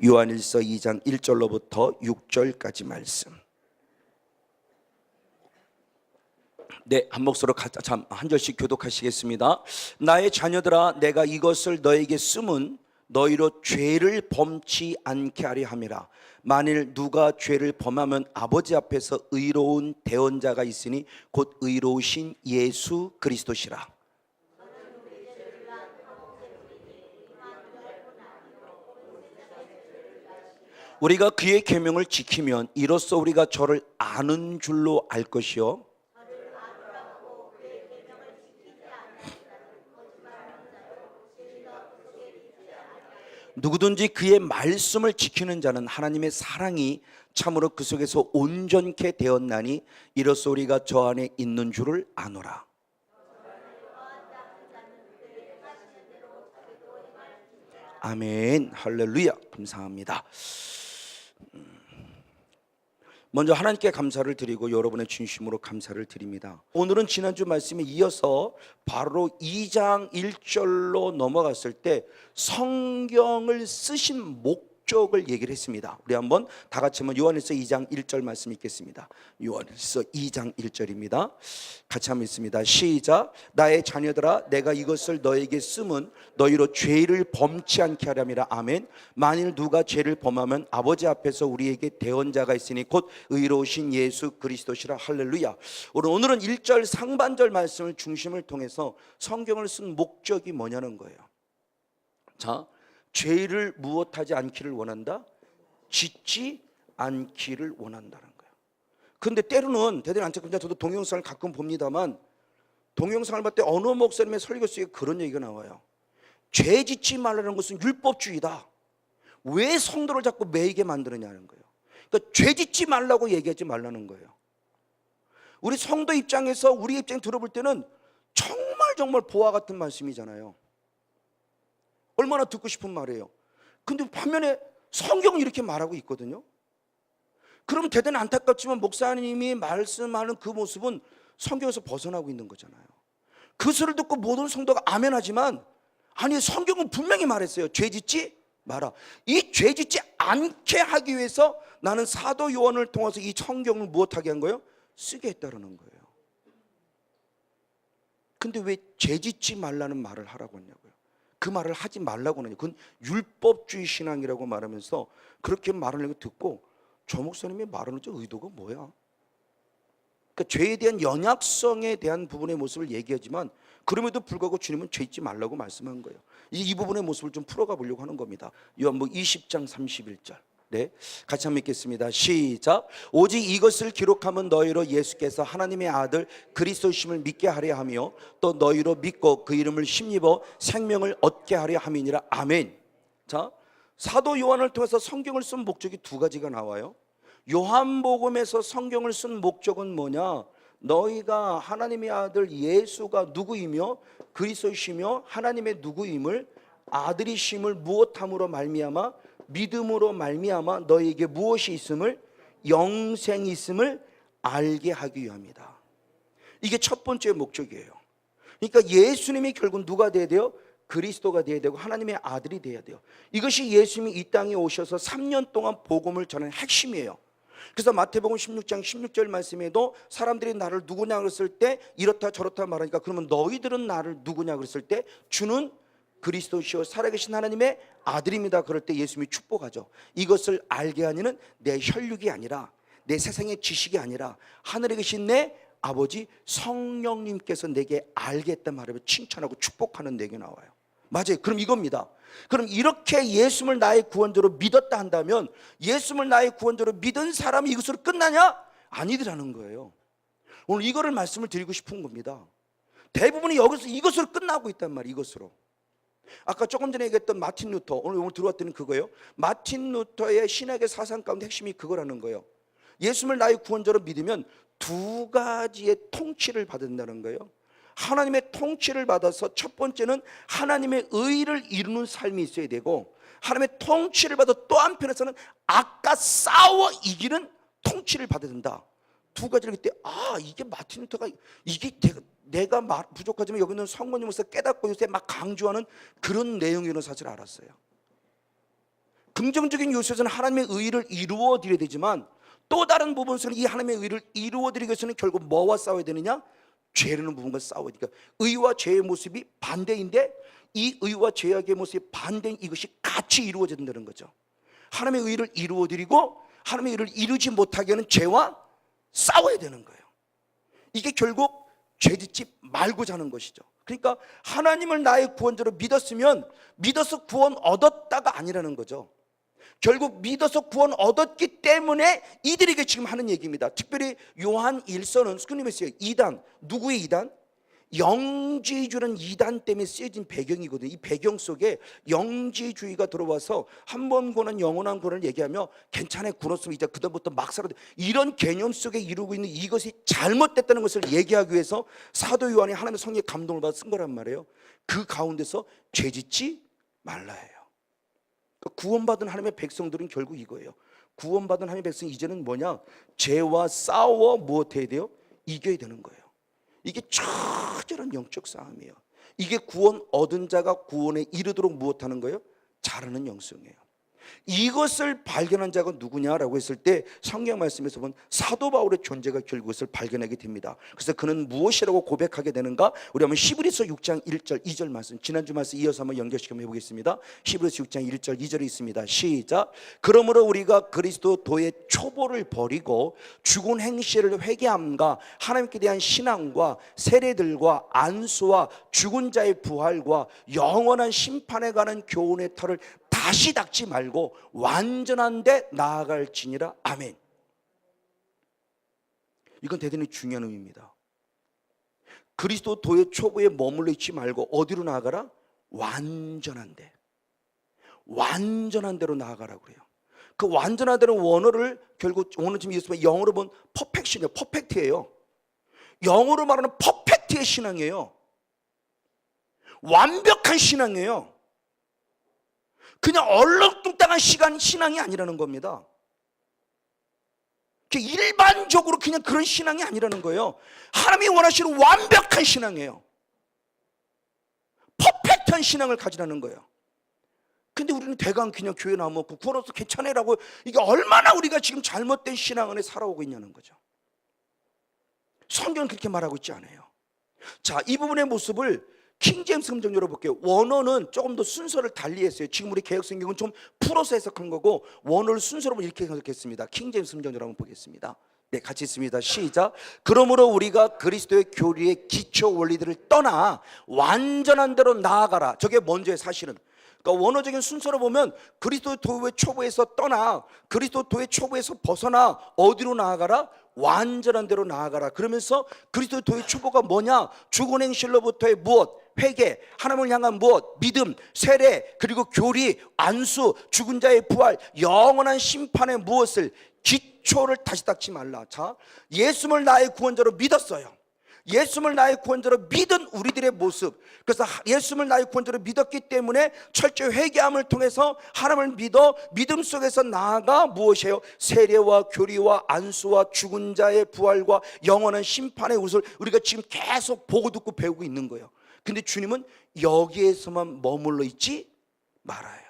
요한일서 2장 1절로부터 6절까지 말씀. 네, 한 목소리로 한 절씩 교독하시겠습니다. 나의 자녀들아, 내가 이것을 너에게 쓰면 너희로 죄를 범치 않게 하려 함이라. 만일 누가 죄를 범하면 아버지 앞에서 의로운 대언자가 있으니 곧 의로우신 예수 그리스도시라. 우리가 그의 계명을 지키면 이로써 우리가 저를 아는 줄로 알 것이요, 누구든지 그의 말씀을 지키는 자는 하나님의 사랑이 참으로 그 속에서 온전케 되었나니 이로써 우리가 저 안에 있는 줄을 아노라. 아멘. 할렐루야. 감사합니다. 먼저 하나님께 감사를 드리고 여러분의 진심으로 감사를 드립니다. 오늘은 지난주 말씀에 이어서 바로 2장 1절로 넘어갔을 때 성경을 쓰신 목적을 얘기를 했습니다. 우리 한번 다 같이 한번 요한일서 2장 1절 말씀 읽겠습니다. 요한일서 2장 1절입니다. 같이 한번 읽습니다. 시작. 나의 자녀들아, 내가 이것을 너에게 쓰면 너희로 죄를 범치 않게 하렴이라. 아멘. 만일 누가 죄를 범하면 아버지 앞에서 우리에게 대언자가 있으니 곧 의로우신 예수 그리스도시라. 할렐루야. 오늘은 1절 상반절 말씀을 중심을 통해서 성경을 쓴 목적이 뭐냐는 거예요. 자, 죄를 무엇하지 않기를 원한다? 짓지 않기를 원한다는 거예요. 근데 때로는 대단히 안타깝지만 저도 동영상을 가끔 봅니다만, 동영상을 볼 때 어느 목사님의 설교 속에 그런 얘기가 나와요. 죄 짓지 말라는 것은 율법주의다. 왜 성도를 자꾸 매이게 만드느냐는 거예요. 그러니까 죄 짓지 말라고 얘기하지 말라는 거예요. 우리 성도 입장에서 우리 입장 들어볼 때는 정말 보화 같은 말씀이잖아요. 얼마나 듣고 싶은 말이에요. 근데 반면에 성경은 이렇게 말하고 있거든요. 그럼 대단히 안타깝지만 목사님이 말씀하는 그 모습은 성경에서 벗어나고 있는 거잖아요. 그 소리를 듣고 모든 성도가 아멘 하지만, 아니 성경은 분명히 말했어요. 죄 짓지 마라. 이 죄 짓지 않게 하기 위해서 나는 사도 요한을 통해서 이 성경을 무엇하게 한 거예요? 쓰게 했다는 거예요. 근데 왜 죄 짓지 말라는 말을 하라고 했냐고요. 그 말을 하지 말라고 하느냐. 그건 율법주의 신앙이라고 말하면서 그렇게 말하는 거 듣고, 저 목사님이 말하는 저 의도가 뭐야? 그러니까 죄에 대한 연약성에 대한 부분의 모습을 얘기하지만, 그럼에도 불구하고 주님은 죄 짓지 말라고 말씀한 거예요. 이 부분의 모습을 좀 풀어가 보려고 하는 겁니다. 요한복음 20장 31절. 네, 같이 한번 읽겠습니다. 시작. 오직 이것을 기록하면 너희로 예수께서 하나님의 아들 그리스도심을 믿게 하려 하며 또 너희로 믿고 그 이름을 힘입어 생명을 얻게 하려 함이니라. 아멘. 자, 사도 요한을 통해서 성경을 쓴 목적이 두 가지가 나와요. 요한복음에서 성경을 쓴 목적은 뭐냐? 너희가 하나님의 아들 예수가 누구이며 그리스도시며 하나님의 누구임을, 아들이심을 무엇함으로 말미암아? 믿음으로 말미암아 너희에게 무엇이 있음을, 영생이 있음을 알게 하기 위함이다. 이게 첫 번째 목적이에요. 그러니까 예수님이 결국 누가 돼야 돼요? 그리스도가 돼야 되고 하나님의 아들이 돼야 돼요. 이것이 예수님이 이 땅에 오셔서 3년 동안 복음을 전하는 핵심이에요. 그래서 마태복음 16장 16절 말씀에도 사람들이 나를 누구냐 그랬을 때 이렇다 저렇다 말하니까, 그러면 너희들은 나를 누구냐 그랬을 때 주는 그리스도시요 살아계신 하나님의 아들입니다. 그럴 때 예수님이 축복하죠. 이것을 알게 하니는 내 혈육이 아니라, 내 세상의 지식이 아니라 하늘에 계신 내 아버지 성령님께서 내게 알게 했단 말을 칭찬하고 축복하는 내게 나와요. 맞아요. 그럼 이겁니다. 그럼 이렇게 예수님을 나의 구원자로 믿었다 한다면, 예수님을 나의 구원자로 믿은 사람이 이것으로 끝나냐? 아니더라는 거예요. 오늘 이거를 말씀을 드리고 싶은 겁니다. 대부분이 여기서 이것으로 끝나고 있단 말이에요. 이것으로. 아까 조금 전에 얘기했던 마틴 루터, 오늘 들어왔더니 그거예요. 마틴 루터의 신학의 사상 가운데 핵심이 그거라는 거예요. 예수님을 나의 구원자로 믿으면 두 가지의 통치를 받는다는 거예요. 하나님의 통치를 받아서 첫 번째는 하나님의 의를 이루는 삶이 있어야 되고, 하나님의 통치를 받아 또 한편에서는 악과 싸워 이기는 통치를 받아야 된다. 두 가지를 그때 이게 마틴 루터가, 이게 내가 부족하지만 여기 있는 성모님으로서 깨닫고 요새 막 강조하는 그런 내용이라는 사실을 알았어요. 긍정적인 요소에서는 하나님의 의를 이루어 드려야 되지만 또 다른 부분에서는 이 하나님의 의를 이루어 드리기 위해서는 결국 뭐와 싸워야 되느냐? 죄라는 부분과 싸워야 되니까 의와 죄의 모습이 반대인데 이 의와 죄악의 모습이 반대인 이것이 같이 이루어진다는 거죠. 하나님의 의를 이루어 드리고 하나님의 의를 이루지 못하게 하는 죄와 싸워야 되는 거예요. 이게 결국 죄짓지 말고자 하는 것이죠. 그러니까 하나님을 나의 구원자로 믿었으면 믿어서 구원 얻었다가 아니라는 거죠. 결국 믿어서 구원 얻었기 때문에 이들에게 지금 하는 얘기입니다. 특별히 요한 1서는 스크림에 쓰여요. 이단, 누구의 이단? 영지주의라는 이단 때문에 쓰여진 배경이거든요. 이 배경 속에 영지주의가 들어와서 한 번 구원은 영원한 구원을 얘기하며 괜찮아요, 구원했으면 이제 그다음부터 막 살아도 이런 개념 속에 이루고 있는 이것이 잘못됐다는 것을 얘기하기 위해서 사도 요한이 하나님의 성령의 감동을 받아 쓴 거란 말이에요. 그 가운데서 죄짓지 말라예요. 구원받은 하나님의 백성들은 결국 이거예요. 구원받은 하나님의 백성이 이제는 뭐냐? 죄와 싸워 무엇해야 돼요? 이겨야 되는 거예요. 이게 처절한 영적 싸움이에요. 이게 구원 얻은 자가 구원에 이르도록 무엇하는 거예요? 잘하는 영성이에요. 이것을 발견한 자가 누구냐라고 했을 때 성경 말씀에서 본 사도 바울의 존재가 결국 그것을 발견하게 됩니다. 그래서 그는 무엇이라고 고백하게 되는가? 우리 한번 히브리서 6장 1절 2절 말씀, 지난주 말씀 이어서 한번 연결시켜 보겠습니다. 히브리서 6장 1절 2절이 있습니다. 시작. 그러므로 우리가 그리스도의 초보를 버리고 죽은 행실을 회개함과 하나님께 대한 신앙과 세례들과 안수와 죽은 자의 부활과 영원한 심판에 관한 교훈의 터를 다시 닦지 말고 완전한 데 나아갈지니라. 아멘. 이건 대단히 중요한 의미입니다. 그리스도 도의 초보에 머물러 있지 말고 어디로 나아가라? 완전한 데. 완전한 데로 나아가라고 그래요. 그 완전한 데는 원어를 결국 오늘 지금 예수님의 영어로 본 퍼펙션이에요. 퍼펙트예요. 영어로 말하는 퍼펙트의 신앙이에요. 완벽한 신앙이에요. 그냥 얼렁뚱땅한 신앙이 아니라는 겁니다. 일반적으로 그냥 그런 신앙이 아니라는 거예요. 하나님이 원하시는 완벽한 신앙이에요. 퍼펙트한 신앙을 가지라는 거예요. 근데 우리는 대강 그냥 교회 나와먹고 구원없어 괜찮아라고, 이게 얼마나 우리가 지금 잘못된 신앙 안에 살아오고 있냐는 거죠. 성경은 그렇게 말하고 있지 않아요. 자, 이 부분의 모습을 킹제임스 성경 열어볼게요. 원어는 조금 더 순서를 달리했어요. 지금 우리 개역성경은 좀 풀어서 해석한 거고 원어를 순서로 이렇게 해석했습니다. 킹제임스 성경 한번 보겠습니다. 네, 같이 있습니다. 시작. 그러므로 우리가 그리스도의 교리의 기초 원리들을 떠나 완전한 대로 나아가라. 저게 먼저의 사실은. 그러니까 원어적인 순서로 보면 그리스도 도의 초보에서 떠나 그리스도 도의 초보에서 벗어나 어디로 나아가라? 완전한 대로 나아가라. 그러면서 그리스도 도의 초보가 뭐냐? 죽은 행실로부터의 무엇? 회개, 하나님을 향한 무엇? 믿음, 세례, 그리고 교리, 안수, 죽은 자의 부활, 영원한 심판의 무엇을? 기초를 다시 닦지 말라. 자, 예수를 나의 구원자로 믿었어요. 예수를 나의 구원자로 믿은 우리들의 모습, 그래서 예수를 나의 구원자로 믿었기 때문에 철저히 회개함을 통해서 하나님을 믿어 믿음 속에서 나아가 무엇이에요? 세례와 교리와 안수와 죽은 자의 부활과 영원한 심판의 웃을 우리가 지금 계속 보고 듣고 배우고 있는 거예요. 근데 주님은 여기에서만 머물러 있지 말아요.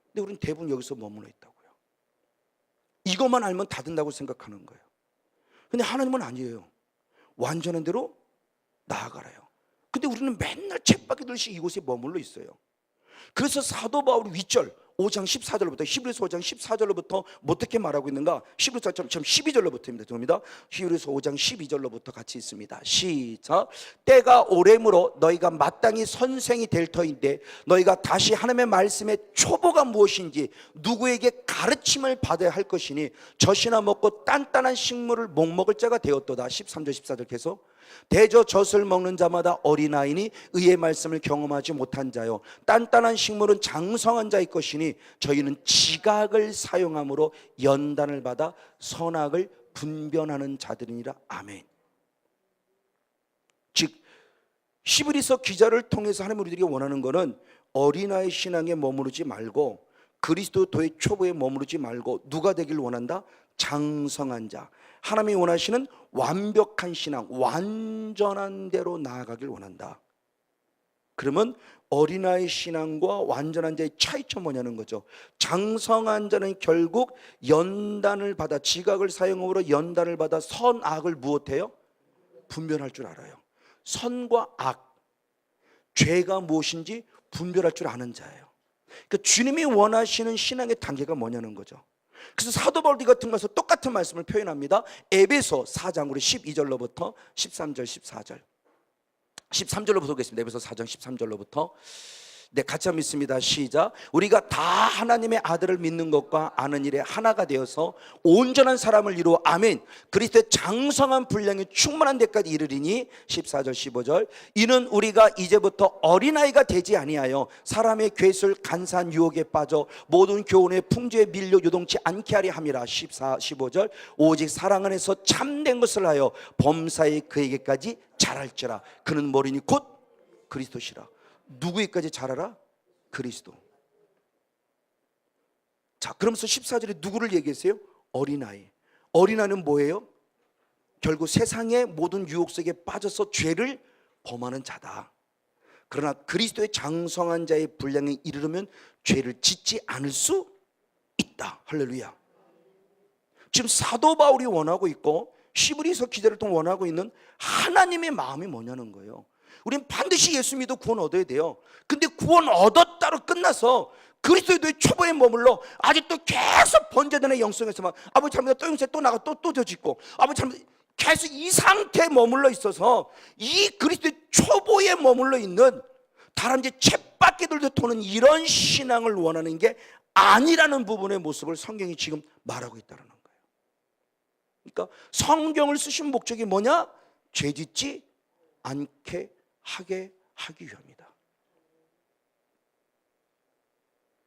근데 우리는 대부분 여기서 머물러 있다고요. 이것만 알면 다 된다고 생각하는 거예요. 근데 하나님은 아니에요. 완전한 대로 나아가라요. 근데 우리는 맨날 쳇바퀴 들듯이 이곳에 머물러 있어요. 그래서 사도 바울이 윗절 5장 14절로부터 히브리서 5장 14절로부터 어떻게 말하고 있는가? 히브리서 5장 12절로부터입니다. 히브리서 5장 12절로부터 같이 있습니다. 시작. 때가 오래므로 너희가 마땅히 선생이 될 터인데 너희가 다시 하나님의 말씀의 초보가 무엇인지 누구에게 가르침을 받아야 할 것이니 젖이나 먹고 단단한 식물을 못 먹을 자가 되었도다. 13절 14절 계속. 대저 젖을 먹는 자마다 어린아이니 의의 말씀을 경험하지 못한 자요 단단한 식물은 장성한 자의 것이니 저희는 지각을 사용함으로 연단을 받아 선악을 분별하는 자들이니라. 아멘. 즉 히브리서 기자를 통해서 하나님 우리들이 원하는 것은 어린아이 신앙에 머무르지 말고 그리스도의 초보에 머무르지 말고 누가 되길 원한다? 장성한 자, 하나님이 원하시는 완벽한 신앙, 완전한 대로 나아가길 원한다. 그러면 어린아이 신앙과 완전한 자의 차이점 뭐냐는 거죠. 장성한 자는 결국 연단을 받아, 지각을 사용으로 연단을 받아 선악을 무엇해요? 분별할 줄 알아요. 선과 악, 죄가 무엇인지 분별할 줄 아는 자예요. 그러니까 주님이 원하시는 신앙의 단계가 뭐냐는 거죠. 그래서 사도 바울이 같은 것에서 똑같은 말씀을 표현합니다. 에베소 4장 우리 12절로부터 13절 14절 13절로부터 보겠습니다. 에베소 4장 13절로부터 네, 같이 한번 믿습니다. 시작. 우리가 다 하나님의 아들을 믿는 것과 아는 일에 하나가 되어서 온전한 사람을 이루어 아멘 그리스도의 장성한 분량이 충만한 데까지 이르리니 14절 15절 이는 우리가 이제부터 어린아이가 되지 아니하여 사람의 괴술 간사한 유혹에 빠져 모든 교훈의 풍조에 밀려 요동치 않게 하려 함이라 14, 15절 오직 사랑 안에서 참된 것을 하여 범사에 그에게까지 자랄지라 그는 머리니 곧 그리스도시라. 누구에까지 자라라? 그리스도. 자, 그러면서 14절에 누구를 얘기했어요? 어린아이. 어린아이는 뭐예요? 결국 세상의 모든 유혹 속에 빠져서 죄를 범하는 자다. 그러나 그리스도의 장성한 자의 분량에 이르려면 죄를 짓지 않을 수 있다. 할렐루야. 지금 사도 바울이 원하고 있고 히브리서 기자를 통해 원하고 있는 하나님의 마음이 뭐냐는 거예요. 우리는 반드시 예수 믿어 구원 얻어야 돼요. 근데 구원 얻었다로 끝나서 그리스도의 초보에 머물러 아직도 계속 번제되는 영성에서만 아버지 잘못해 또 용서 또 나가 또 저짓고 아버지 잘못 계속 이 상태에 머물러 있어서 이 그리스도의 초보에 머물러 있는 다람쥐 쳇바퀴 돌듯 도는 이런 신앙을 원하는 게 아니라는 부분의 모습을 성경이 지금 말하고 있다는 거예요. 그러니까 성경을 쓰신 목적이 뭐냐? 죄짓지 않게 하게 하기 위함이다.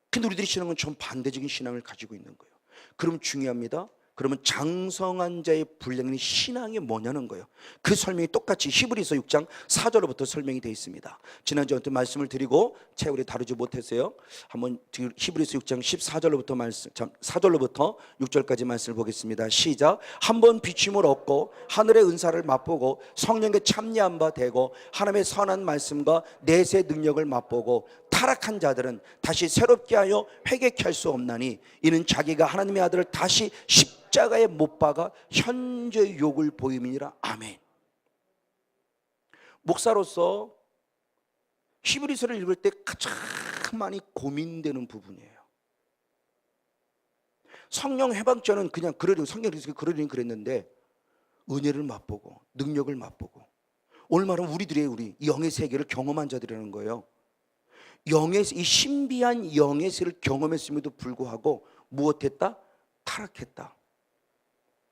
근데 우리들이 신앙은 좀 반대적인 신앙을 가지고 있는 거예요. 그럼 중요합니다. 그러면 장성한 자의 분량이 신앙이 뭐냐는 거예요. 그 설명이 똑같이 히브리서 6장 4절로부터 설명이 되어 있습니다. 지난주에 어떤 말씀을 드리고 채우리 다루지 못했어요. 한번 히브리서 6장 14절로부터 말씀, 4절로부터 6절까지 말씀을 보겠습니다. 시작. 한번 비춤을 얻고 하늘의 은사를 맛보고 성령께 참여한 바 되고 하나님의 선한 말씀과 내세 능력을 맛보고 타락한 자들은 다시 새롭게 하여 회개케 할 수 없나니 이는 자기가 하나님의 아들을 다시 십자가에 못 박아 현재 욕을 보임이니라. 아멘. 목사로서 히브리서를 읽을 때 가장 많이 고민되는 부분이에요. 성령 해방전은 그냥 그러려니 성경에서 그러려니 그랬는데 은혜를 맛보고 능력을 맛보고 오늘 말은 우리 영의 세계를 경험한 자들이라는 거예요. 이 신비한 영의 세를 경험했음에도 불구하고 무엇했다? 타락했다.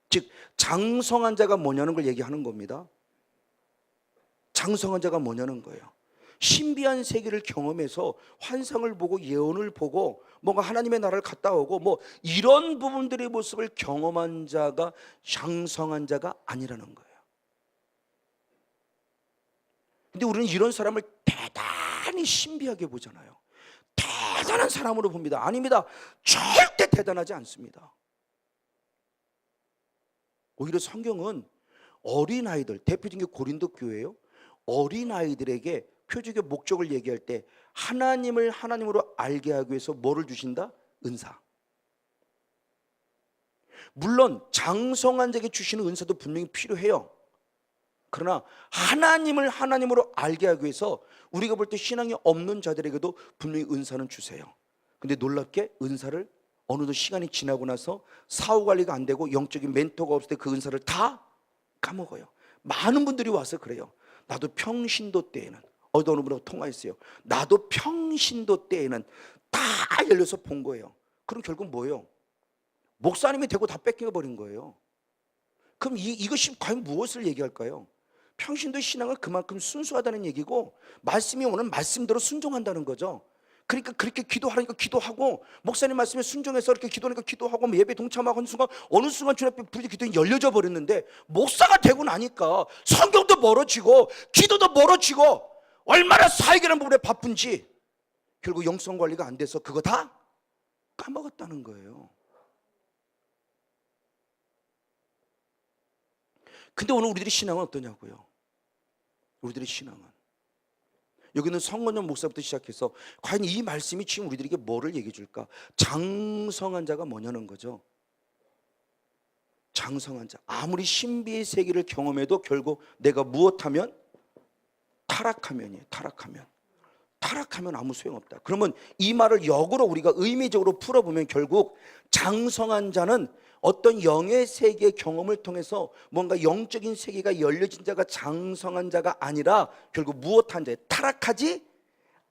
즉 장성한 자가 뭐냐는 걸 얘기하는 겁니다. 장성한 자가 뭐냐는 거예요. 신비한 세계를 경험해서 환상을 보고 예언을 보고 뭔가 하나님의 나라를 갔다 오고 뭐 이런 부분들의 모습을 경험한 자가 장성한 자가 아니라는 거예요. 근데 우리는 이런 사람을 대단히 신비하게 보잖아요. 대단한 사람으로 봅니다. 아닙니다. 절대 대단하지 않습니다. 오히려 성경은 어린아이들, 대표적인 게 고린도 교회예요. 어린아이들에게 표적의 목적을 얘기할 때 하나님을 하나님으로 알게 하기 위해서 뭐를 주신다? 은사. 물론 장성한 자에게 주시는 은사도 분명히 필요해요. 그러나 하나님을 하나님으로 알게 하기 위해서 우리가 볼 때 신앙이 없는 자들에게도 분명히 은사는 주세요. 근데 놀랍게 은사를 어느덧 시간이 지나고 나서 사후 관리가 안 되고 영적인 멘토가 없을 때 그 은사를 다 까먹어요. 많은 분들이 와서 그래요. 나도 평신도 때에는 어느 분하고 통화했어요. 나도 평신도 때에는 다 열려서 본 거예요. 그럼 결국 뭐예요? 목사님이 되고 다 뺏겨버린 거예요. 그럼 이것이 과연 무엇을 얘기할까요? 평신도의 신앙은 그만큼 순수하다는 얘기고 말씀이 오는 말씀대로 순종한다는 거죠. 그러니까 그렇게 기도하니까 기도하고 목사님 말씀에 순종해서 이렇게 기도하니까 기도하고 뭐 예배 동참하고 하는 순간 어느 순간 주님 앞에 부르짖 기도가 열려져 버렸는데 목사가 되고 나니까 성경도 멀어지고 기도도 멀어지고 얼마나 사역이라는 부분에 바쁜지 결국 영성 관리가 안 돼서 그거 다 까먹었다는 거예요. 근데 오늘 우리들의 신앙은 어떠냐고요? 우리들의 신앙은 여기는 성건영 목사부터 시작해서 과연 이 말씀이 지금 우리들에게 뭐를 얘기해 줄까? 장성한 자가 뭐냐는 거죠. 장성한 자. 아무리 신비의 세계를 경험해도 결국 내가 무엇하면? 타락하면이에요. 타락하면 아무 소용없다. 그러면 이 말을 역으로 우리가 의미적으로 풀어보면 결국 장성한 자는 어떤 영의 세계 경험을 통해서 뭔가 영적인 세계가 열려진 자가 장성한 자가 아니라 결국 무엇한 자예요? 타락하지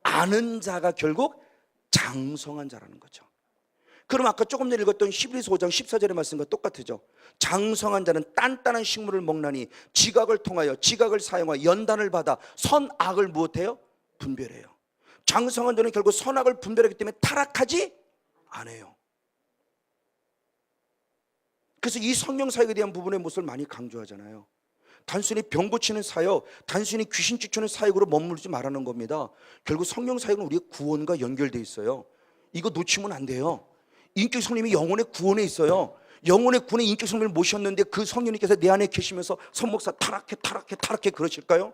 않은 자가 결국 장성한 자라는 거죠. 그럼 아까 조금 전에 읽었던 히브리서 5장 14절의 말씀과 똑같죠. 장성한 자는 단단한 식물을 먹나니 지각을 통하여 지각을 사용하여 연단을 받아 선악을 무엇해요? 분별해요. 장성한 자는 결국 선악을 분별하기 때문에 타락하지 않아요. 그래서 이 성령 사역에 대한 부분의 모습을 많이 강조하잖아요. 단순히 병 고치는 사역, 단순히 귀신 쫓아내는 사역으로 머물지 말라는 겁니다. 결국 성령 사역은 우리의 구원과 연결되어 있어요. 이거 놓치면 안 돼요. 인격 성령이 영혼의 구원에 있어요. 영혼의 구원에 인격 성령을 모셨는데 그 성령님께서 내 안에 계시면서 선목사 타락해 그러실까요?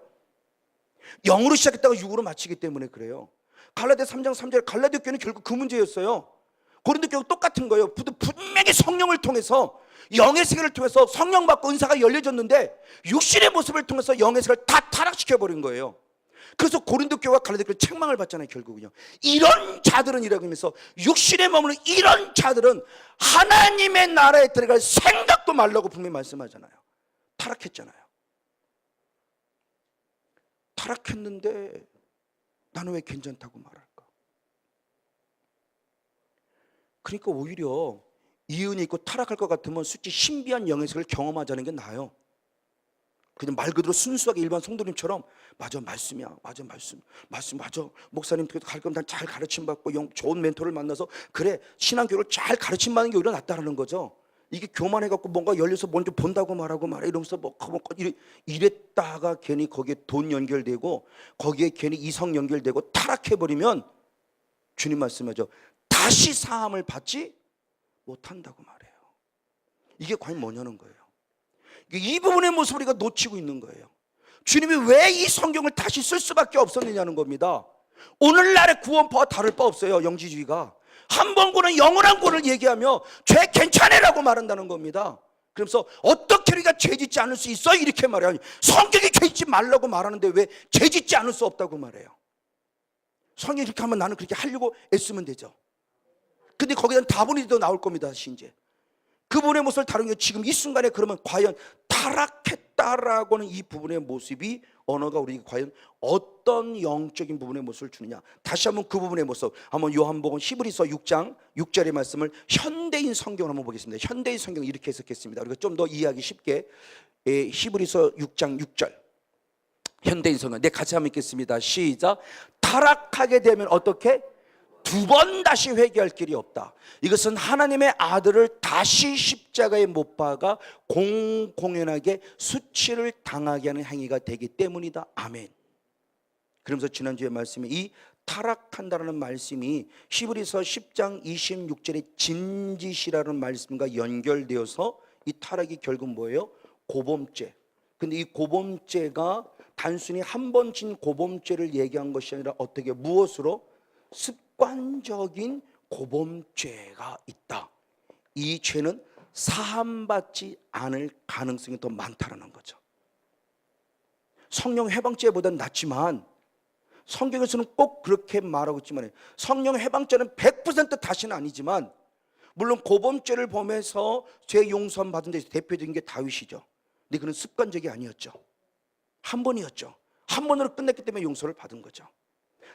영으로 시작했다가 육으로 마치기 때문에 그래요. 갈라디아 3장 3절 갈라디아 교회는 결국 그 문제였어요. 고린도 교회가 똑같은 거예요. 분명히 성령을 통해서 영의 세계를 통해서 성령 받고 은사가 열려졌는데 육신의 모습을 통해서 영의 세계를 다 타락시켜버린 거예요. 그래서 고린도 교회와 갈라디아 교회 책망을 받잖아요. 결국은요. 이런 자들은 이라고 하면서 육신에 머무는 이런 자들은 하나님의 나라에 들어갈 생각도 말라고 분명히 말씀하잖아요. 타락했잖아요. 타락했는데 나는 왜 괜찮다고 말할까? 그러니까 오히려 이은이 있고 타락할 것 같으면 솔직히 신비한 영의 세계를 경험하자는 게 나아요. 그냥 말 그대로 순수하게 일반 성도님처럼 맞아 말씀이야, 맞아 말씀 맞아 목사님 갈 거면 난 잘 가르침 받고 좋은 멘토를 만나서 그래 신앙교육을 잘 가르침 받는 게 오히려 낫다라는 거죠. 이게 교만해갖고 뭔가 열려서 먼저 본다고 말하고 말해 이러면서 이랬다가 괜히 거기에 돈 연결되고 거기에 괜히 이성 연결되고 타락해버리면 주님 말씀하죠. 다시 사함을 받지 못한다고 말해요. 이게 과연 뭐냐는 거예요. 이 부분의 모습을 우리가 놓치고 있는 거예요. 주님이 왜 이 성경을 다시 쓸 수밖에 없었느냐는 겁니다. 오늘날의 구원파와 다를 바 없어요. 영지주의가 한 번 구는 영원한 구원을 얘기하며 죄 괜찮으라고 말한다는 겁니다. 그래서 어떻게 우리가 죄 짓지 않을 수 있어? 이렇게 말해요. 성경이 죄 짓지 말라고 말하는데 왜 죄 짓지 않을 수 없다고 말해요? 성경이 이렇게 하면 나는 그렇게 하려고 애쓰면 되죠. 근데 거기에 다분히 더 나올 겁니다. 이제 그분의 모습을 다루는 게 지금 이 순간에 그러면 과연 타락했다라고 하는 이 부분의 모습이 언어가 우리에게 과연 어떤 영적인 부분의 모습을 주느냐. 다시 한번 그 부분의 모습 한번 요한복음 히브리서 6장 6절의 말씀을 현대인 성경을 한번 보겠습니다. 현대인 성경을 이렇게 해석했습니다. 우리가 좀 더 이해하기 쉽게 히브리서 6장 6절 현대인 성경 같이 한번 읽겠습니다. 시작. 타락하게 되면 어떻게? 두 번 다시 회개할 길이 없다. 이것은 하나님의 아들을 다시 십자가에 못 박아 공공연하게 수치를 당하게 하는 행위가 되기 때문이다. 아멘. 그러면서 지난주에 말씀이 이 타락한다는 말씀이 히브리서 10장 26절의 진짓이라는 말씀과 연결되어서 이 타락이 결국 뭐예요? 고범죄. 근데 이 고범죄가 단순히 한 번 진 고범죄를 얘기한 것이 아니라 어떻게 무엇으로? 습관적인 고범죄가 있다. 이 죄는 사함받지 않을 가능성이 더 많다는 거죠. 성령 해방죄보다는 낫지만 성경에서는 꼭 그렇게 말하고 있지만 성령 해방죄는 100% 다시는 아니지만 물론 고범죄를 범해서 죄 용서함 받은 데서 대표적인 게 다윗이죠. 근데 그는 습관적이 아니었죠. 한 번이었죠. 한 번으로 끝냈기 때문에 용서를 받은 거죠.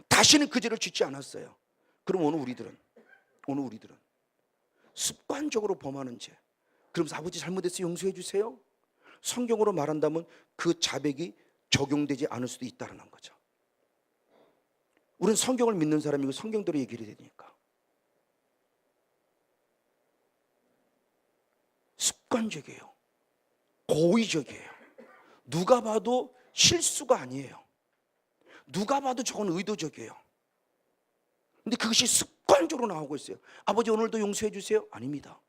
다시는 그 죄를 짓지 않았어요. 그럼 오늘 우리들은 습관적으로 범하는 죄. 그러면서 아버지 잘못했어요 용서해 주세요. 성경으로 말한다면 그 자백이 적용되지 않을 수도 있다는 거죠. 우리는 성경을 믿는 사람이고 성경대로 얘기를 해야 되니까. 습관적이에요. 고의적이에요. 누가 봐도 실수가 아니에요. 누가 봐도 저건 의도적이에요. 근데 그것이 습관적으로 나오고 있어요. 아버지 오늘도 용서해 주세요? 아닙니다.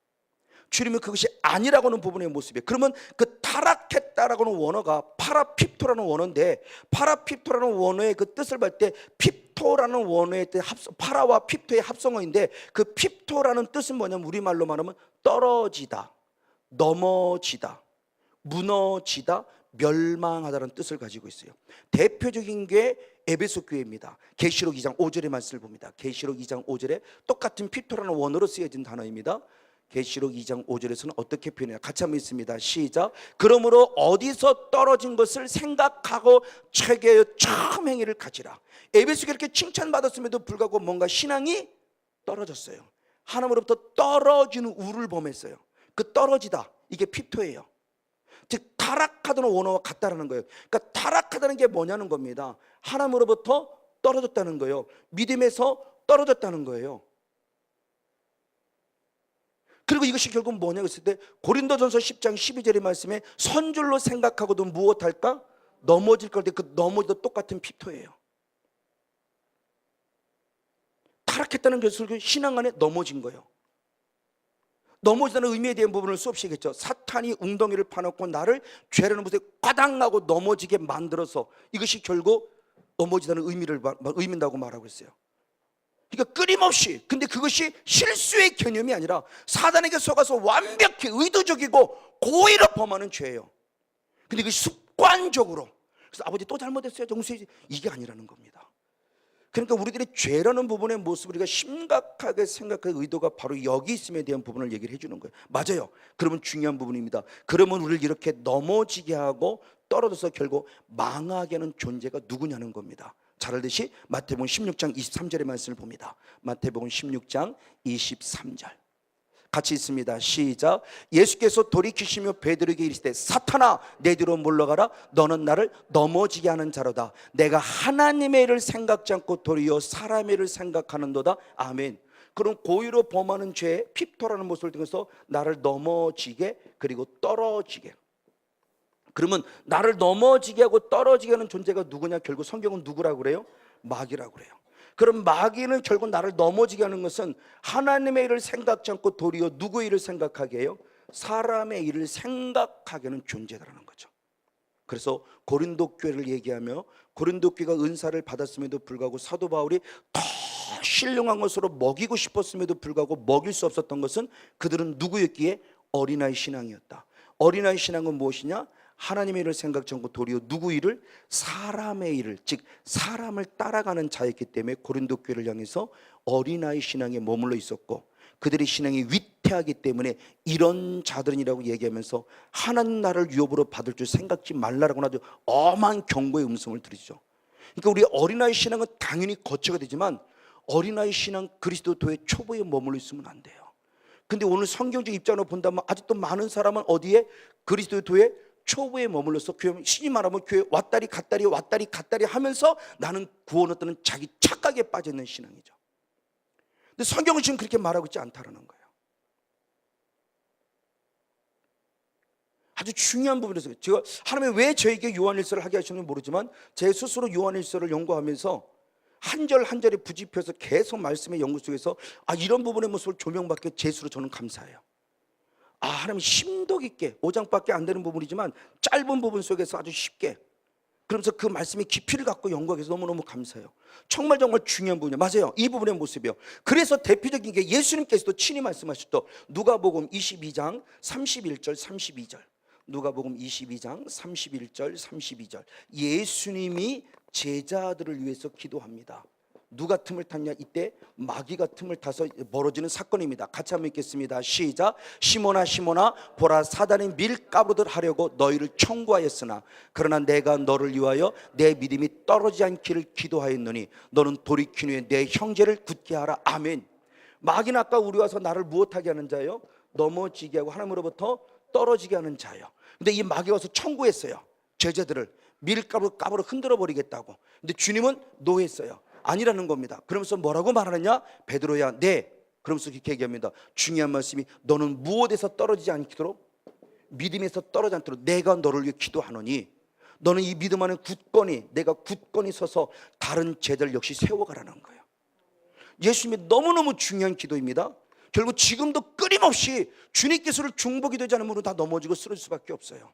주님은 그것이 아니라고 하는 부분의 모습이에요. 그러면 그 타락했다라고 하는 원어가 파라핍토라는 원어인데, 파라핍토라는 원어의 그 뜻을 볼 때 핍토라는 원어의 뜻, 파라와 핍토의 합성어인데, 그 핍토라는 뜻은 뭐냐면 우리말로 말하면 떨어지다, 넘어지다, 무너지다, 멸망하다는 뜻을 가지고 있어요. 대표적인 게 에베소 교회입니다. 계시록 2장 5절의 말씀을 봅니다. 계시록 2장 5절에 똑같은 핍토라는 원어로 쓰여진 단어입니다. 계시록 2장 5절에서는 어떻게 표현해요? 같이 한번 읽습니다. 시작. 그러므로 어디서 떨어진 것을 생각하고 체계의 처음 행위를 가지라. 에베소가 이렇게 칭찬받았음에도 불구하고 뭔가 신앙이 떨어졌어요. 하나님으로부터 떨어지는 우를 범했어요. 그 떨어지다, 이게 핍토예요. 즉 타락하다는 원어와 같다라는 거예요. 그러니까 타락하다는 게 뭐냐는 겁니다. 하나님으로부터 떨어졌다는 거예요. 믿음에서 떨어졌다는 거예요. 그리고 이것이 결국 뭐냐고 했을 때 고린도전서 10장 12절의 말씀에 선줄로 생각하고도 무엇할까? 넘어질 걸 때 그 넘어지도 똑같은 핍토예요. 타락했다는 것을 신앙 안에 넘어진 거예요. 넘어지다는 의미에 대한 부분을 수없이 얘기했죠. 사탄이 웅덩이를 파놓고 나를 죄라는 곳에 과당하고 넘어지게 만들어서 이것이 결국 넘어지다는 의미라고 말하고 있어요. 그러니까 끊임없이, 근데 그것이 실수의 개념이 아니라 사단에게 속아서 완벽히 의도적이고 고의로 범하는 죄예요. 근데 그것이 습관적으로, 그래서 아버지 또 잘못했어요, 정수해, 이게 아니라는 겁니다. 그러니까 우리들의 죄라는 부분의 모습을 우리가 심각하게 생각할 의도가 바로 여기 있음에 대한 부분을 얘기를 해주는 거예요. 맞아요. 그러면 중요한 부분입니다. 그러면 우리를 이렇게 넘어지게 하고 떨어져서 결국 망하게 하는 존재가 누구냐는 겁니다. 잘 알듯이 마태복음 16장 23절의 말씀을 봅니다. 마태복음 16장 23절 같이 있습니다. 시작. 예수께서 돌이키시며 베드로에게 이르시되 사탄아 내 뒤로 물러가라. 너는 나를 넘어지게 하는 자로다. 내가 하나님의 일을 생각지 않고 도리어 사람의 일을 생각하는도다. 아멘. 그럼 고의로 범하는 죄의 핍토라는 모습을 통해서 나를 넘어지게 그리고 떨어지게. 그러면 나를 넘어지게 하고 떨어지게 하는 존재가 누구냐? 결국 성경은 누구라고 그래요? 마귀라고 그래요. 그럼 마귀는 결국 나를 넘어지게 하는 것은 하나님의 일을 생각지 않고 도리어 누구의 일을 생각하게 해요? 사람의 일을 생각하게 하는 존재라는 거죠. 그래서 고린도 교회를 얘기하며 고린도 교회가 은사를 받았음에도 불구하고 사도 바울이 더 신령한 것으로 먹이고 싶었음에도 불구하고 먹일 수 없었던 것은 그들은 누구였기에? 어린아이 신앙이었다. 어린아이 신앙은 무엇이냐? 하나님의 일을 생각지 않고 도리어 누구 일을? 사람의 일을, 즉 사람을 따라가는 자였기 때문에 고린도 교회를 향해서 어린아이 신앙에 머물러 있었고 그들의 신앙이 위태하기 때문에 이런 자들이라고 얘기하면서 하나님 나라를 유업으로 받을 줄 생각지 말라라고 아주 엄한 경고의 음성을 들으시죠. 그러니까 우리 어린아이 신앙은 당연히 거쳐가 되지만 어린아이 신앙 그리스도도의 초보에 머물러 있으면 안 돼요. 근데 오늘 성경적 입장으로 본다면 아직도 많은 사람은 어디에? 그리스도도의 초보에 머물러서 교회 신이 말하면 교회 왔다리 갔다리 하면서 나는 구원 얻는 자기 착각에 빠져 있는 신앙이죠. 근데 성경은 지금 그렇게 말하고 있지 않다라는 거예요. 아주 중요한 부분에서 제가 하나님이 왜 저에게 요한일서를 하게 하셨는지 모르지만 제 스스로 요한일서를 연구하면서 한 절 한 절에 부집혀서 계속 말씀의 연구 속에서 이런 부분의 모습을 조명받게 제수로 저는 감사해요. 하나님 심도 깊게 5장밖에 안 되는 부분이지만 짧은 부분 속에서 아주 쉽게 그러면서 그 말씀의 깊이를 갖고 연구하기 위해서 너무너무 감사해요. 정말 중요한 부분이에요. 맞아요. 이 부분의 모습이에요. 그래서 대표적인 게 예수님께서도 친히 말씀하셨죠. 누가복음 22장 31절 32절 누가복음 22장 31절 32절 예수님이 제자들을 위해서 기도합니다. 누가 틈을 탔냐? 이때 마귀가 틈을 타서 벌어지는 사건입니다. 같이 한번 읽겠습니다. 시작. 시몬아 시몬아 보라 사단이 밀가루를 하려고 너희를 청구하였으나 그러나 내가 너를 위하여 내 믿음이 떨어지지 않기를 기도하였노니 너는 돌이킨 후에 내 형제를 굳게 하라. 아멘. 마귀는 아까 우리 와서 나를 무엇하게 하는 자예요? 넘어지게 하고 하나님으로부터 떨어지게 하는 자예요. 근데 이 마귀가 와서 청구했어요. 제자들을 밀가루로 흔들어 버리겠다고. 근데 주님은 노했어요. 아니라는 겁니다. 그러면서 뭐라고 말하느냐? 베드로야, 네. 그러면서 이렇게 얘기합니다. 중요한 말씀이 너는 무엇에서 떨어지지 않도록 믿음에서 떨어지지 않도록 내가 너를 위해 기도하노니 너는 이 믿음 안에 내가 굳건히 서서 다른 제자들 역시 세워가라는 거예요. 예수님이 너무너무 중요한 기도입니다. 결국 지금도 끊임없이 주님께서를 중보기 되지 않으면 다 넘어지고 쓰러질 수밖에 없어요.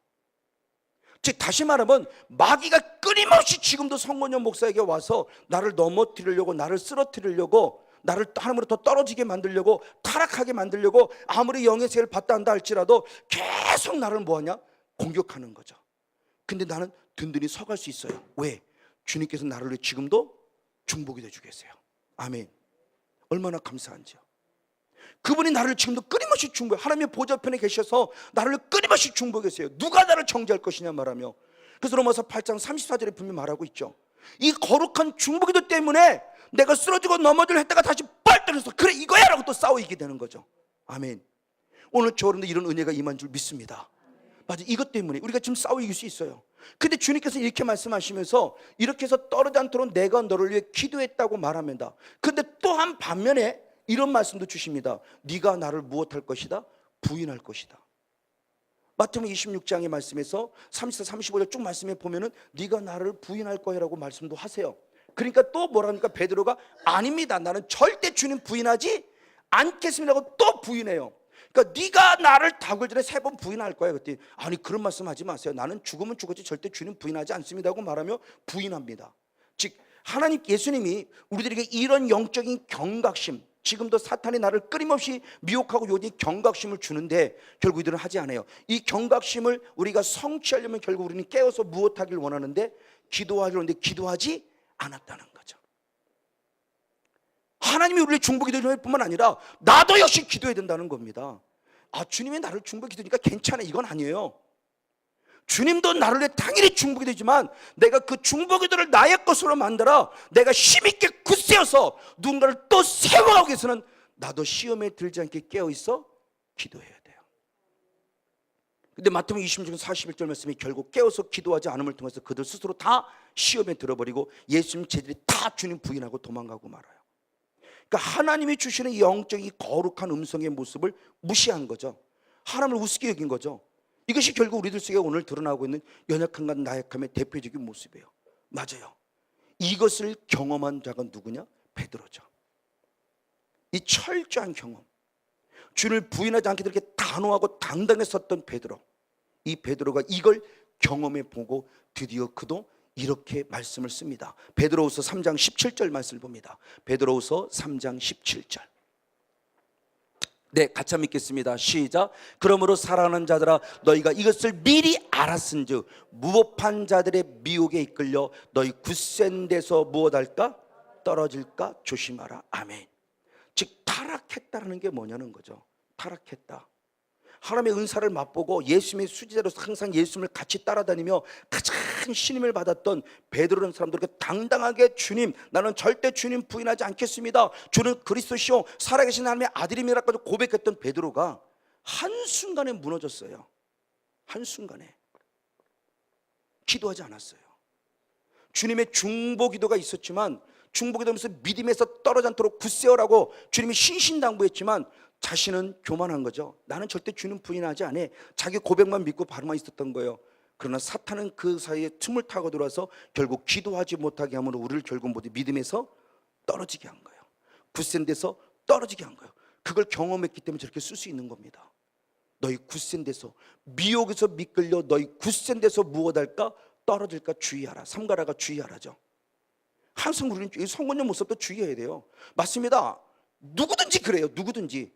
즉 다시 말하면 마귀가 끊임없이 지금도 성건영 목사에게 와서 나를 넘어뜨리려고, 나를 쓰러뜨리려고, 나를 하나님으로부터 떨어지게 만들려고, 타락하게 만들려고, 아무리 영의 세를 받다 한다 할지라도 계속 나를 뭐하냐? 공격하는 거죠. 근데 나는 든든히 서갈 수 있어요. 왜? 주님께서 나를 위해 지금도 중보기도 해주겠어요. 아멘. 얼마나 감사한지요. 그분이 나를 지금도 끊임없이 중보해요. 하나님의 보좌편에 계셔서 나를 끊임없이 중보해 계세요. 누가 나를 정죄할 것이냐 말하며. 그래서 로마서 8장 34절에 분명히 말하고 있죠. 이 거룩한 중보기도 때문에 내가 쓰러지고 넘어질 했다가 다시 뻘떡해서 그래 이거야 라고 또 싸워 이기게 되는 거죠. 아멘. 오늘 저런데 이런 은혜가 임한 줄 믿습니다. 맞아, 이것 때문에 우리가 지금 싸워 이길 수 있어요. 근데 주님께서 이렇게 말씀하시면서 이렇게 해서 떨어지지 않도록 내가 너를 위해 기도했다고 말합니다. 근데 또한 반면에 이런 말씀도 주십니다. 네가 나를 무엇할 것이다? 부인할 것이다. 마태복음 26장의 말씀에서 34, 35절 쭉 말씀해 보면은 네가 나를 부인할 거야라고 말씀도 하세요. 그러니까 또 뭐랍니까? 베드로가 아닙니다. 나는 절대 주님 부인하지 않겠습니다라고 또 부인해요. 그러니까 네가 나를 다굴 전에 3번 부인할 거야. 그랬더니 아니 그런 말씀하지 마세요. 나는 죽으면 죽었지 절대 주님 부인하지 않습니다라고 말하며 부인합니다. 즉 하나님 예수님이 우리들에게 이런 영적인 경각심, 지금도 사탄이 나를 끊임없이 미혹하고 요지 경각심을 주는데 결국 이들은 하지 않아요. 이 경각심을 우리가 성취하려면 결국 우리는 깨어서 무엇하길 원하는데 기도하려는데 기도하지 않았다는 거죠. 하나님이 우리를 중보기도할 뿐만 아니라 나도 역시 기도해야 된다는 겁니다. 아, 주님이 나를 중보기도니까 괜찮아, 이건 아니에요. 주님도 나를 위해 당연히 중보기도지만 내가 그 중보기도를 나의 것으로 만들어 내가 힘있게 굳세어서 누군가를 또 세워가기 위해서는 나도 시험에 들지 않게 깨어있어 기도해야 돼요. 근데 마태복음 26장 41절 말씀이 결국 깨어서 기도하지 않음을 통해서 그들 스스로 다 시험에 들어버리고 예수님 제자들이 다 주님 부인하고 도망가고 말아요. 그러니까 하나님이 주시는 이 영적인 거룩한 음성의 모습을 무시한 거죠. 하나님을 우습게 여긴 거죠. 이것이 결국 우리들 속에 오늘 드러나고 있는 연약함과 나약함의 대표적인 모습이에요. 맞아요. 이것을 경험한 자가 누구냐? 베드로죠. 이 철저한 경험, 주를 부인하지 않게 이렇게 단호하고 당당히 섰던 베드로, 이 베드로가 이걸 경험해 보고 드디어 그도 이렇게 말씀을 씁니다. 베드로후서 3장 17절 말씀을 봅니다. 베드로후서 3장 17절. 네, 같이 한번 읽겠습니다. 시작. 그러므로 사랑하는 자들아 너희가 이것을 미리 알았은즉 무법한 자들의 미혹에 이끌려 너희 굳센 데서 무엇할까? 떨어질까 조심하라. 아멘. 즉 타락했다라는 게 뭐냐는 거죠. 타락했다. 하나님의 은사를 맛보고 예수님의 수지자로서 항상 예수님을 같이 따라다니며 가장 신임을 받았던 베드로라는 사람들에게 당당하게 주님, 나는 절대 주님 부인하지 않겠습니다. 주는 그리스도시요 살아계신 하나님의 아들임이라고 고백했던 베드로가 한순간에 무너졌어요. 한순간에. 기도하지 않았어요. 주님의 중보기도가 있었지만 중보기도하면서 믿음에서 떨어지 않도록 굳세어라고 주님이 신신당부했지만 자신은 교만한 거죠. 나는 절대 주님 부인하지 않아. 자기 고백만 믿고 바로만 있었던 거예요. 그러나 사탄은 그 사이에 틈을 타고 들어와서 결국 기도하지 못하게 함으로 우리를 결국 모두 믿음에서 떨어지게 한 거예요. 굳센 데서 떨어지게 한 거예요. 그걸 경험했기 때문에 저렇게 쓸 수 있는 겁니다. 너희 굳센 데서 미혹에서 미끌려 너희 굳센 데서 무엇할까? 떨어질까 주의하라. 삼가라가 주의하라죠. 항상 우리는 성건용 모습도 주의해야 돼요. 맞습니다. 누구든지 그래요. 누구든지.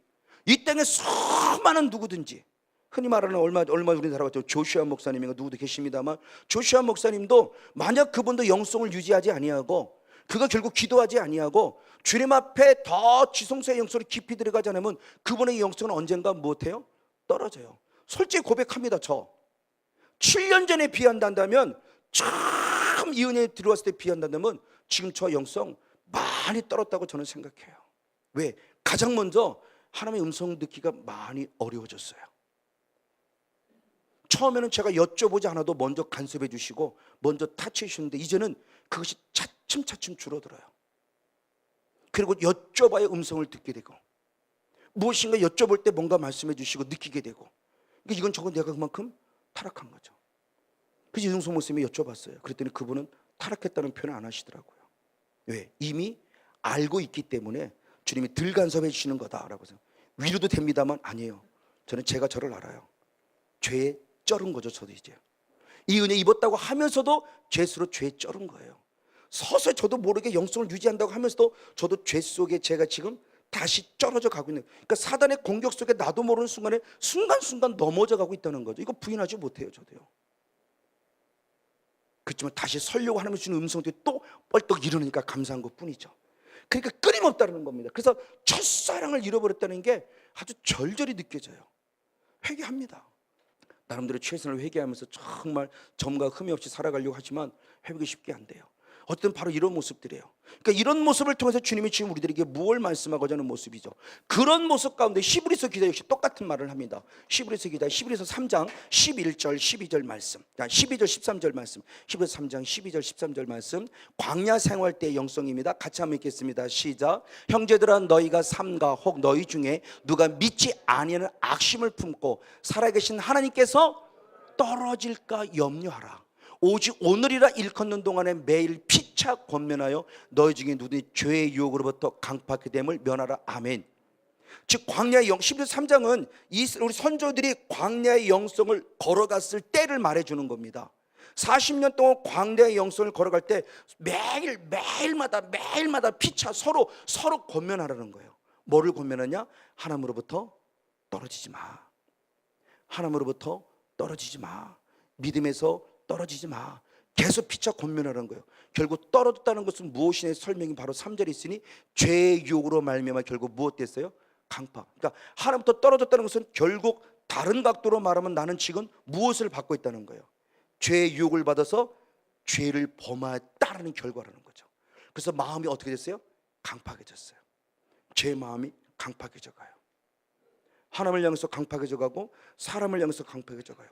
이 땅에 수많은 누구든지 흔히 말하는 얼마 우리나라가 조슈아 목사님인가 누구도 계십니다만 조슈아 목사님도 만약 그분도 영성을 유지하지 아니하고 그가 결국 기도하지 아니하고 주님 앞에 더 지성소의 영성을 깊이 들어가지 않으면 그분의 영성은 언젠가 무엇해요? 떨어져요. 솔직히 고백합니다. 저 7년 전에 비한다면 처음 이 은혜에 들어왔을 때 비한다면 지금 저 영성 많이 떨었다고 저는 생각해요. 왜? 가장 먼저 하나님의 음성 듣기가 많이 어려워졌어요. 처음에는 제가 여쭤보지 않아도 먼저 간섭해 주시고 먼저 타치해 주시는데 이제는 그것이 차츰차츰 줄어들어요. 그리고 여쭤봐야 음성을 듣게 되고 무엇인가 여쭤볼 때 뭔가 말씀해 주시고 느끼게 되고 그러니까 이건 저건 내가 그만큼 타락한 거죠. 그래서 이승수 목사님이 여쭤봤어요. 그랬더니 그분은 타락했다는 표현을 안 하시더라고요. 왜? 이미 알고 있기 때문에 주님이 덜 간섭해 주시는 거다라고 해서 위로도 됩니다만 아니에요. 저는 제가 저를 알아요. 죄에 쩔은 거죠. 저도 이제 이 은혜 입었다고 하면서도 죄수로 죄에 쩔은 거예요. 서서히 저도 모르게 영성을 유지한다고 하면서도 저도 죄 속에 제가 지금 다시 쩔어져 가고 있는, 그러니까 사단의 공격 속에 나도 모르는 순간에 순간순간 넘어져 가고 있다는 거죠. 이거 부인하지 못해요. 저도요. 그렇지만 다시 설려고 하나님 주는 음성들이 또 뻘떡 일어나니까 감사한 것뿐이죠. 그러니까 끊임없다는 겁니다. 그래서 첫사랑을 잃어버렸다는 게 아주 절절히 느껴져요. 회개합니다. 나름대로 최선을 회개하면서 정말 점과 흠이 없이 살아가려고 하지만 회복이 쉽게 안 돼요. 어쨌든 바로 이런 모습들이에요. 그러니까 이런 모습을 통해서 주님이 지금 우리들에게 무엇을 말씀하고자 하는 모습이죠. 그런 모습 가운데 히브리서 기자 역시 똑같은 말을 합니다. 히브리서 기자 히브리서 3장 11절 12절 말씀, 12절 13절 말씀, 히브리서 3장 12절 13절 말씀, 광야 생활 때의 영성입니다. 같이 한번 읽겠습니다. 시작. 형제들아 너희가 삼가 혹 너희 중에 누가 믿지 아니하는 악심을 품고 살아계신 하나님께서 떨어질까 염려하라. 오직 오늘이라 일컫는 동안에 매일 피차 권면하여 너희 중에 누구든지 죄의 유혹으로부터 강팍하게 됨을 면하라. 아멘. 즉 광야의 영, 13장은 우리 선조들이 광야의 영성을 걸어갔을 때를 말해주는 겁니다. 40년 동안 광야의 영성을 걸어갈 때 매일마다 피차 서로 권면하라는 거예요. 뭐를 권면하냐? 하나님으로부터 떨어지지 마. 하나님으로부터 떨어지지 마. 믿음에서 떨어지지 마. 계속 피차 권면하는 거예요. 결국 떨어졌다는 것은 무엇이냐 설명이 바로 3절에 있으니 죄의 유혹으로 말미암아 결국 무엇 됐어요? 강파. 그러니까 하나님부터 떨어졌다는 것은 결국 다른 각도로 말하면 나는 지금 무엇을 받고 있다는 거예요? 죄의 유혹을 받아서 죄를 범하였다라는 결과라는 거죠. 그래서 마음이 어떻게 됐어요? 강팍해졌어요. 제 마음이 강팍해져 가요. 하나님을 향해서 강팍해져 가고 사람을 향해서 강팍해져 가요.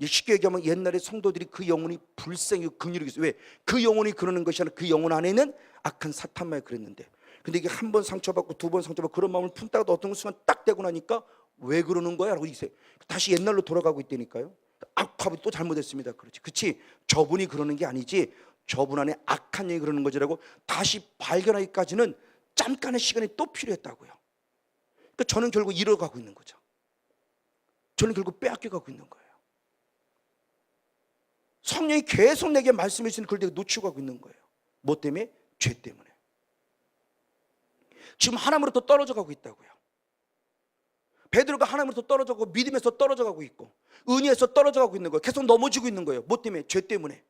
쉽게 얘기하면 옛날에 성도들이 그 영혼이 불쌍히 긍휼히 있어요. 왜? 그 영혼이 그러는 것이 아니라 그 영혼 안에 있는 악한 사탄만 그랬는데, 근데 이게 한 번 상처받고 두 번 상처받고 그런 마음을 품다가도 어떤 순간 딱 되고 나니까 왜 그러는 거야? 라고 이제 다시 옛날로 돌아가고 있다니까요. 악하고 또 잘못했습니다. 그렇지. 저분이 그러는 게 아니지 저분 안에 악한 영이 그러는 거지라고 다시 발견하기까지는 잠깐의 시간이 또 필요했다고요. 그러니까 저는 결국 잃어가고 있는 거죠. 저는 결국 빼앗겨가고 있는 거예요. 성령이 계속 내게 말씀해 주시는 그걸 내가 놓치고 가고 있는 거예요. 뭐 때문에? 죄 때문에. 지금 하나님으로부터 떨어져 가고 있다고요. 베드로가 하나님으로부터 떨어져 가고 믿음에서 떨어져 가고 있고 은혜에서 떨어져 가고 있는 거예요. 계속 넘어지고 있는 거예요. 뭐 때문에? 죄 때문에.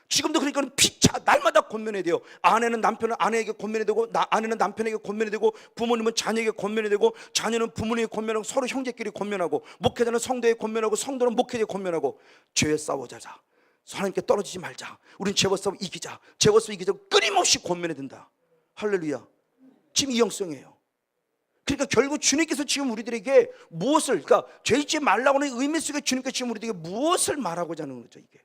지금도 그러니까 피차 날마다 권면해야 돼요. 아내는 남편은 아내에게 권면해야 되고 아내는 남편에게 권면해야 되고 부모님은 자녀에게 권면해야 되고 자녀는 부모님에게 권면하고 서로 형제끼리 권면하고 목회자는 성도에게 권면하고 성도는 목회자에게 권면하고 죄에 싸워자자. 하나님께 떨어지지 말자. 우린 죄와 싸워 이기자. 죄와 싸워 이기자. 끊임없이 권면해야 된다. 할렐루야. 지금 이 영성이에요. 그러니까 결국 주님께서 지금 우리들에게 무엇을, 그러니까 죄 짓지 말라고 하는 의미 속에 주님께서 지금 우리들에게 무엇을 말하고자 하는 거죠. 이게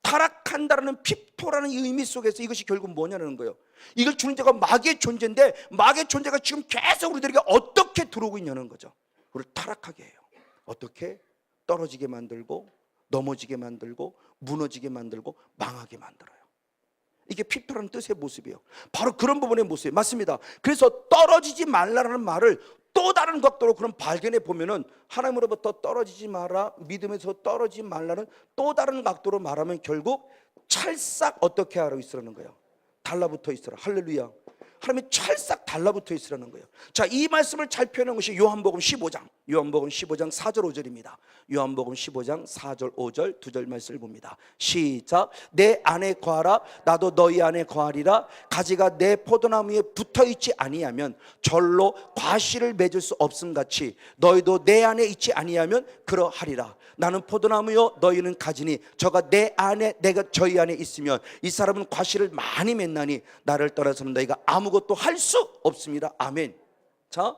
타락한다라는 피토라는 의미 속에서 이것이 결국 뭐냐는 거예요. 이걸 주님께서 마귀의 존재인데 마귀의 존재가 지금 계속 우리들에게 어떻게 들어오고 있냐는 거죠. 우리를 타락하게 해요. 어떻게? 떨어지게 만들고 넘어지게 만들고 무너지게 만들고 망하게 만들어요. 이게 피토라는 뜻의 모습이에요. 바로 그런 부분의 모습이에요. 맞습니다. 그래서 떨어지지 말라는 말을 또 다른 각도로 그런 발견해 보면은 하나님으로부터 떨어지지 마라, 믿음에서 떨어지지 말라는 또 다른 각도로 말하면 결국 찰싹 어떻게 하라고 있으라는 거예요. 달라붙어 있으라. 할렐루야. 하나님이 찰싹 달라붙어 있으라는 거예요. 자, 이 말씀을 잘 표현한 것이 요한복음 15장 4절 5절입니다. 요한복음 15장 4절 5절 두 절 말씀을 봅니다. 시작. 내 안에 거하라 나도 너희 안에 거하리라. 가지가 내 포도나무에 붙어있지 아니하면 절로 과실을 맺을 수 없음같이 너희도 내 안에 있지 아니하면 그러하리라. 나는 포도나무요 너희는 가지니 저가 내 안에 내가 저희 안에 있으면 이 사람은 과실을 많이 맺나니 나를 떠나서는 너희가 아무것도 할 수 없습니다. 아멘. 자,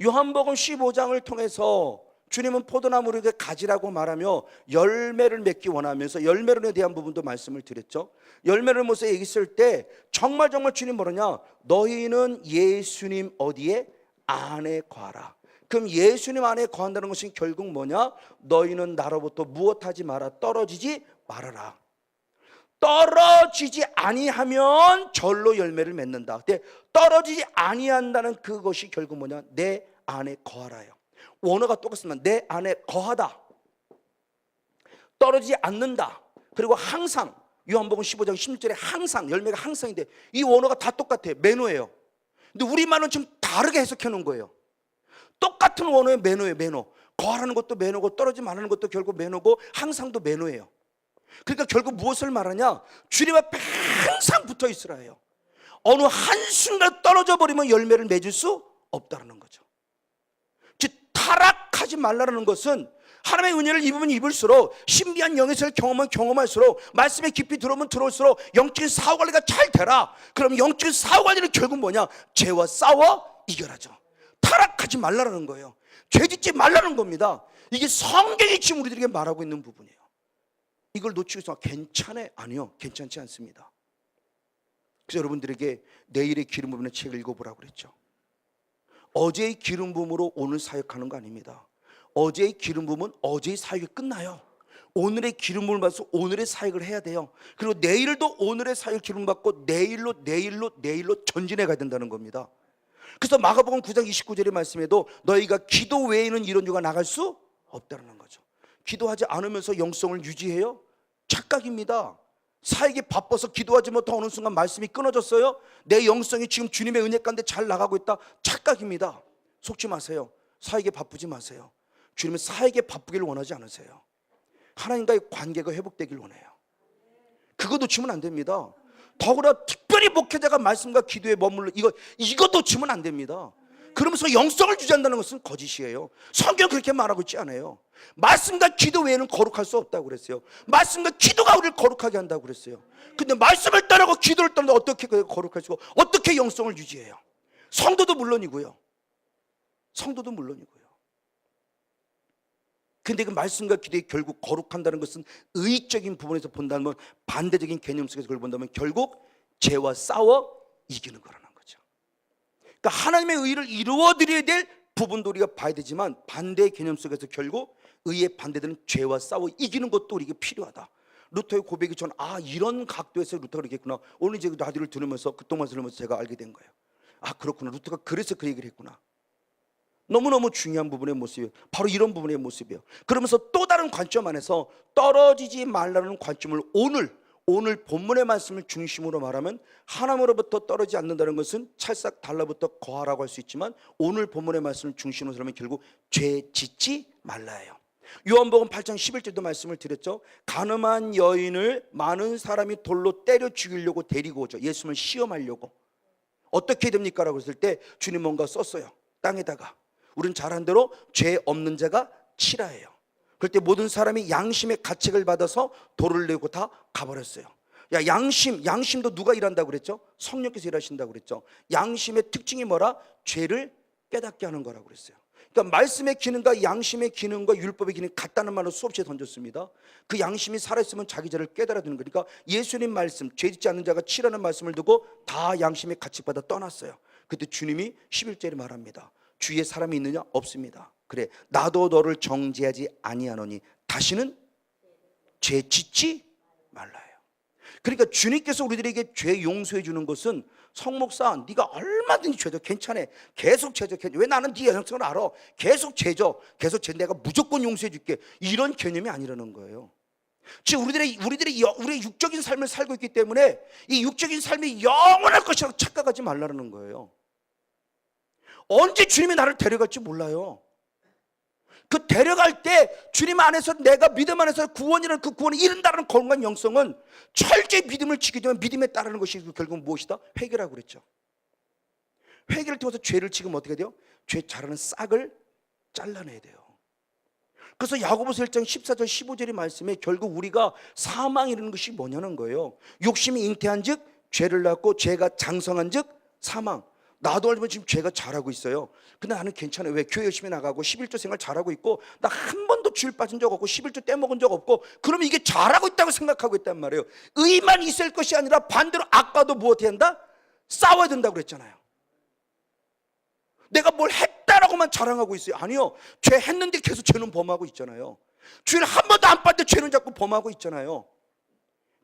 요한복음 15장을 통해서 주님은 포도나무를 가지라고 말하며 열매를 맺기 원하면서 열매론에 대한 부분도 말씀을 드렸죠. 열매를 모습 얘기했을 때 정말 주님 뭐라냐? 너희는 예수님 어디에? 안에 거하라. 그럼 예수님 안에 거한다는 것은 결국 뭐냐? 너희는 나로부터 무엇하지 마라. 떨어지지 말아라. 떨어지지 아니하면 절로 열매를 맺는다. 근데 떨어지지 아니한다는 그것이 결국 뭐냐? 내 안에 거하라요. 원어가 똑같습니다. 내 안에 거하다, 떨어지지 않는다, 그리고 항상, 요한복음 15장 16절에 항상, 열매가 항상인데 이 원어가 다 똑같아요. 매너예요. 근데 우리말은 좀 다르게 해석해 놓은 거예요. 똑같은 원어의 매너예요. 매너. 거하라는 것도 매너고 떨어지지 말라는 것도 결국 매너고 항상도 매너예요. 그러니까 결국 무엇을 말하냐, 주님 앞에 항상 붙어 있으라 해요. 어느 한순간 떨어져 버리면 열매를 맺을 수 없다는 거죠. 즉 타락하지 말라는 것은 하나님의 은혜를 입으면 입을수록, 신비한 영에서를 경험하면 경험할수록, 말씀에 깊이 들어오면 들어올수록 영적인 사후관리가 잘 되라. 그럼 영적인 사후관리는 결국 뭐냐, 죄와 싸워 이겨라죠. 타락하지 말라는 거예요. 죄 짓지 말라는 겁니다. 이게 성경이 지금 우리들에게 말하고 있는 부분이에요. 이걸 놓치고 있어 괜찮아? 아니요, 괜찮지 않습니다. 그래서 여러분들에게 내일의 기름 부음의 책을 읽어보라고 그랬죠. 어제의 기름 부음으로 오늘 사역하는 거 아닙니다. 어제의 기름 부음은 어제의 사역이 끝나요. 오늘의 기름 부음을 받아서 오늘의 사역을 해야 돼요. 그리고 내일도 오늘의 사역 기름 받고 내일로 전진해 가야 된다는 겁니다. 그래서 마가복음 9장 29절의 말씀에도 너희가 기도 외에는 이런 유가 나갈 수 없다는 거죠. 기도하지 않으면서 영성을 유지해요? 착각입니다. 사역이 바빠서 기도하지 못한 어느 순간 말씀이 끊어졌어요? 내 영성이 지금 주님의 은혜 가운데 잘 나가고 있다? 착각입니다. 속지 마세요. 사역에 바쁘지 마세요. 주님은 사역에 바쁘기를 원하지 않으세요. 하나님과의 관계가 회복되길 원해요. 그거 놓치면 안 됩니다. 더구나 특별히 목회자가 말씀과 기도에 머물러 이거 놓치면 안 됩니다. 그러면서 영성을 유지한다는 것은 거짓이에요. 성경은 그렇게 말하고 있지 않아요. 말씀과 기도 외에는 거룩할 수 없다고 그랬어요. 말씀과 기도가 우리를 거룩하게 한다고 그랬어요. 근데 말씀을 따르고 기도를 따르는데 어떻게 거룩할 수가, 어떻게 영성을 유지해요? 성도도 물론이고요. 근데 그 말씀과 기도에 결국 거룩한다는 것은 의적인 부분에서 본다면, 반대적인 개념 속에서 그걸 본다면 결국 죄와 싸워 이기는 거라는 거죠. 그러니까 하나님의 의를 이루어 드려야 될 부분도 우리가 봐야 되지만, 반대의 개념 속에서 결국 의의 반대되는 죄와 싸워 이기는 것도 우리에게 필요하다. 루터의 고백이 저는 이런 각도에서 루터가 그러겠구나. 오늘 이제 라디오를 들으면서 그 동안 들으면서 제가 알게 된 거예요. 그렇구나. 루터가 그래서 그 얘기를 했구나. 너무너무 중요한 부분의 모습이에요. 바로 이런 부분의 모습이에요. 그러면서 또 다른 관점 안에서 떨어지지 말라는 관점을 오늘 본문의 말씀을 중심으로 말하면, 하나님으로부터 떨어지지 않는다는 것은 찰싹 달라붙어 거하라고 할 수 있지만, 오늘 본문의 말씀을 중심으로 하면 결국 죄 짓지 말라예요. 요한복음 8장 11절도 말씀을 드렸죠. 가늠한 여인을 많은 사람이 돌로 때려 죽이려고 데리고 오죠. 예수님을 시험하려고. 어떻게 됩니까? 라고 했을 때 주님 뭔가 썼어요. 땅에다가. 우린 잘한 대로 죄 없는 자가 치라예요. 그럴 때 모든 사람이 양심의 가책을 받아서 돌을 내고 다 가버렸어요. 양심도 누가 일한다고 그랬죠? 성령께서 일하신다고 그랬죠. 양심의 특징이 뭐라? 죄를 깨닫게 하는 거라고 그랬어요. 그러니까 말씀의 기능과 양심의 기능과 율법의 기능이 같다는 말로 수없이 던졌습니다. 그 양심이 살아있으면 자기 죄를 깨달아드는 거니까 예수님 말씀, 죄 짓지 않는 자가 치라는 말씀을 두고 다 양심의 가책받아 떠났어요. 그때 주님이 11절에 말합니다. 주위에 사람이 있느냐? 없습니다. 그래, 나도 너를 정죄하지 아니하노니 다시는 죄 짓지 말라요. 그러니까 주님께서 우리들에게 죄 용서해 주는 것은, 성목사 네가 얼마든지 죄져, 괜찮아, 계속 죄져, 왜 나는 네 영성을 알아, 계속 죄져, 내가 무조건 용서해 줄게, 이런 개념이 아니라는 거예요. 즉 우리들의 육적인 삶을 살고 있기 때문에 이 육적인 삶이 영원할 것이라고 착각하지 말라는 거예요. 언제 주님이 나를 데려갈지 몰라요. 그 데려갈 때 주님 안에서, 내가 믿음 안에서 구원이라는 그 구원을 이룬다는 건강한 영성은 철저히 믿음을 지키게 되면 믿음에 따르는 것이 결국은 무엇이다? 회개라고 그랬죠. 회개를 통해서 죄를 지금 어떻게 돼요? 죄 자라는 싹을 잘라내야 돼요. 그래서 야고보서 1장 14절 15절의 말씀에 결국 우리가 사망에 이르는 것이 뭐냐는 거예요. 욕심이 잉태한 즉 죄를 낳고, 죄가 장성한 즉 사망. 나도 알지만 지금 죄가 잘하고 있어요. 근데 나는 괜찮아요. 왜? 교회 열심히 나가고 11조 생활 잘하고 있고, 나 한 번도 주일 빠진 적 없고 11조 떼먹은 적 없고, 그러면 이게 잘하고 있다고 생각하고 있단 말이에요. 의만 있을 것이 아니라 반대로 악과도 무엇해야 한다? 싸워야 된다고 그랬잖아요. 내가 뭘 했다라고만 자랑하고 있어요. 아니요, 죄 했는데 계속 죄는 범하고 있잖아요. 주일 한 번도 안 빠는데 죄는 자꾸 범하고 있잖아요.